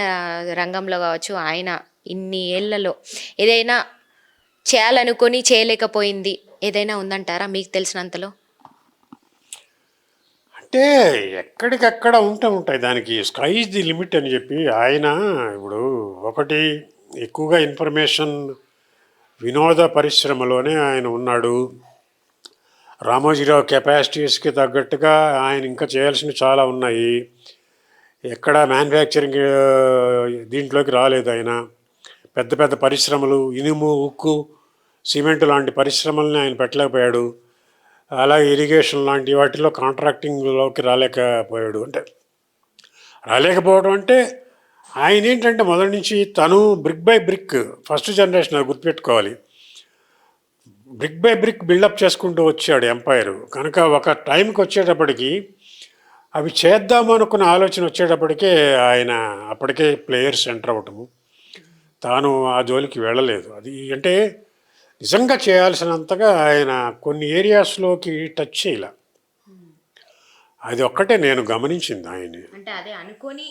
రంగంలో కావచ్చు, ఆయన ఇన్ని ఏళ్లలో ఏదైనా చేయాలనుకొని చేయలేకపోయింది ఏదైనా ఉందంటారా మీకు తెలిసినంతలో? అంటే ఎక్కడికక్కడ ఉంటాయి, దానికి స్కై ఈజ్ ది లిమిట్ అని చెప్పి ఆయన ఇప్పుడు ఒకటి ఎక్కువగా ఇన్ఫర్మేషన్ వినోద పరిశ్రమలోనే ఆయన ఉన్నాడు. రామోజీరావు కెపాసిటీస్కి తగ్గట్టుగా ఆయన ఇంకా చేయాల్సినవి చాలా ఉన్నాయి. ఎక్కడ మ్యానుఫ్యాక్చరింగ్ దీంట్లోకి రాలేదు ఆయన. పెద్ద పెద్ద పరిశ్రమలు, ఇనుము, ఉక్కు, సిమెంట్ లాంటి పరిశ్రమల్ని ఆయన పెట్టలేకపోయాడు. అలాగే ఇరిగేషన్ లాంటి వాటిలో కాంట్రాక్టింగ్లోకి రాలేకపోయాడు. అంటే రాలేకపోవడం అంటే ఆయన ఏంటంటే మొదటి నుంచి తను brick by brick, first generation అది గుర్తుపెట్టుకోవాలి, బ్రిక్ బై బ్రిక్ బిల్డప్ చేసుకుంటూ వచ్చాడు ఎంపైర్. కనుక ఒక టైంకి వచ్చేటప్పటికి అవి చేద్దాము అనుకున్న ఆలోచన వచ్చేటప్పటికే ఆయన అప్పటికే ప్లేయర్స్ ఎంటర్ అవ్వటము, తాను ఆ జోలికి వెళ్ళలేదు. అది అంటే నిజంగా చేయాల్సినంతగా ఆయన కొన్ని ఏరియాస్లోకి టచ్ చేయలే. అది ఒక్కటే నేను గమనించింది ఆయన. అంటే అదే అనుకొని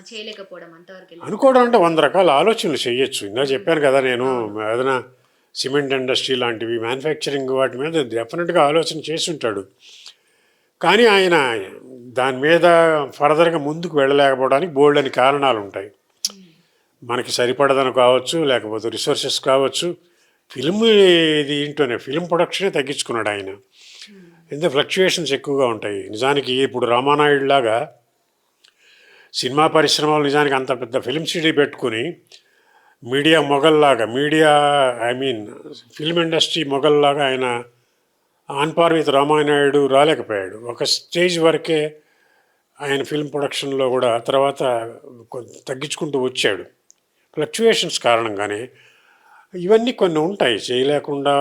చేయలేకపోవడం అంతవరకు. అనుకోవడం అంటే 100 రకాల ఆలోచనలు చేయొచ్చు. ఇందా చెప్పాను కదా, నేను ఏదైనా సిమెంట్ ఇండస్ట్రీ లాంటివి, మ్యానుఫ్యాక్చరింగ్ వాటి మీద డెఫినెట్గా ఆలోచన చేసి ఉంటాడు. కానీ ఆయన దాని మీద ఫర్దర్గా ముందుకు వెళ్ళలేకపోవడానికి బోల్డ్ అని కారణాలు ఉంటాయి. మనకి సరిపడదని కావచ్చు, లేకపోతే రిసోర్సెస్ కావచ్చు. ఫిల్మ్ దీంట్లోనే ఫిల్మ్ ప్రొడక్షనే తగ్గించుకున్నాడు ఆయన. ఎందుకంటే ఫ్లక్చుయేషన్స్ ఎక్కువగా ఉంటాయి. నిజానికి ఇప్పుడు రామానాయుడు లాగా సినిమా పరిశ్రమలు నిజానికి అంత పెద్ద ఫిల్మ్ సిటీ పెట్టుకుని మీడియా మొగల్లాగా, ఫిల్మ్ ఇండస్ట్రీ మొగల్లాగా ఆయన ఆన్ పార్ విత్ రామానాయుడు రాలేకపోయాడు. ఒక స్టేజ్ వరకే ఆయన ఫిల్మ్ ప్రొడక్షన్లో కూడా తర్వాత తగ్గించుకుంటూ వచ్చాడు ఫ్లక్చుయేషన్స్ కారణంగానే. ఇవన్నీ కొన్ని ఉంటాయి, చేయలేకుండా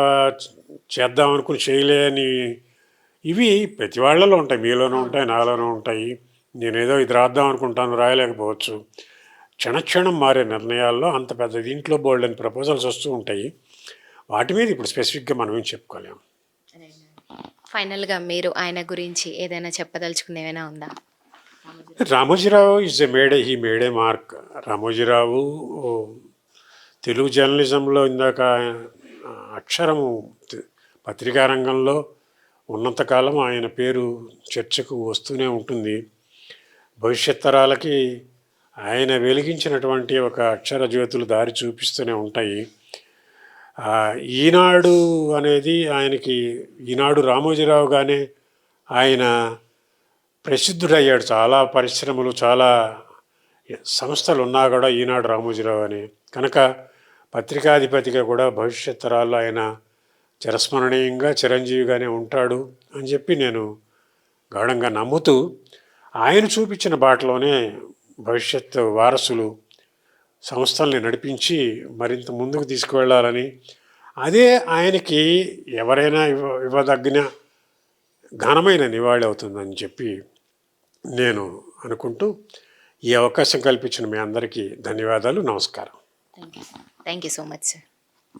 చేద్దామనుకుని చేయలేని ఇవి ప్రతి వాళ్ళలో ఉంటాయి, మీలోనూ ఉంటాయి, నాలోనూ ఉంటాయి. నేనేదో ఇది రాద్దాం అనుకుంటాను, రాయలేకపోవచ్చు. క్షణక్షణం మారే నిర్ణయాల్లో అంత పెద్ద దీంట్లో బోల్డెన్ ప్రపోజల్స్ వస్తూ ఉంటాయి. వాటి మీద ఇప్పుడు స్పెసిఫిక్గా మనం ఏం చెప్పుకోలేము. ఫైనల్గా మీరు ఆయన గురించి ఏదైనా చెప్పదలుచుకుంది ఏమైనా ఉందా? Ramoji Rao he made a mark. Ramoji Rao ఓ, తెలుగు జర్నలిజంలో ఇందాక అక్షరము పత్రికా రంగంలో ఉన్నంతకాలం ఆయన పేరు చర్చకు వస్తూనే ఉంటుంది. భవిష్యత్ తరాలకి ఆయన వెలిగించినటువంటి ఒక అక్షర జ్యోతులు దారి చూపిస్తూనే ఉంటాయి. ఈనాడు అనేది ఆయనకి, ఈనాడు రామోజీరావుగానే ఆయన ప్రసిద్ధుడయ్యాడు. చాలా పరిశ్రమలు, చాలా సంస్థలు ఉన్నా కూడా ఈనాడు రామోజీరావు అని. కనుక పత్రికాధిపతిగా కూడా భవిష్యత్ తరాల్లో ఆయన చిరస్మరణీయంగా చిరంజీవిగానే ఉంటాడు అని చెప్పి నేను గాఢంగా నమ్ముతూ, ఆయన చూపించిన బాటలోనే భవిష్యత్ వారసులు సంస్థల్ని నడిపించి మరింత ముందుకు తీసుకువెళ్ళాలని, అదే ఆయనకి ఎవరైనా ఇవ్వదగిన ఘనమైన నివాళి అవుతుందని చెప్పి నేను అనుకుంటూ, ఈ అవకాశం కల్పించిన మీ అందరికీ ధన్యవాదాలు, నమస్కారం. Thank you so much sir.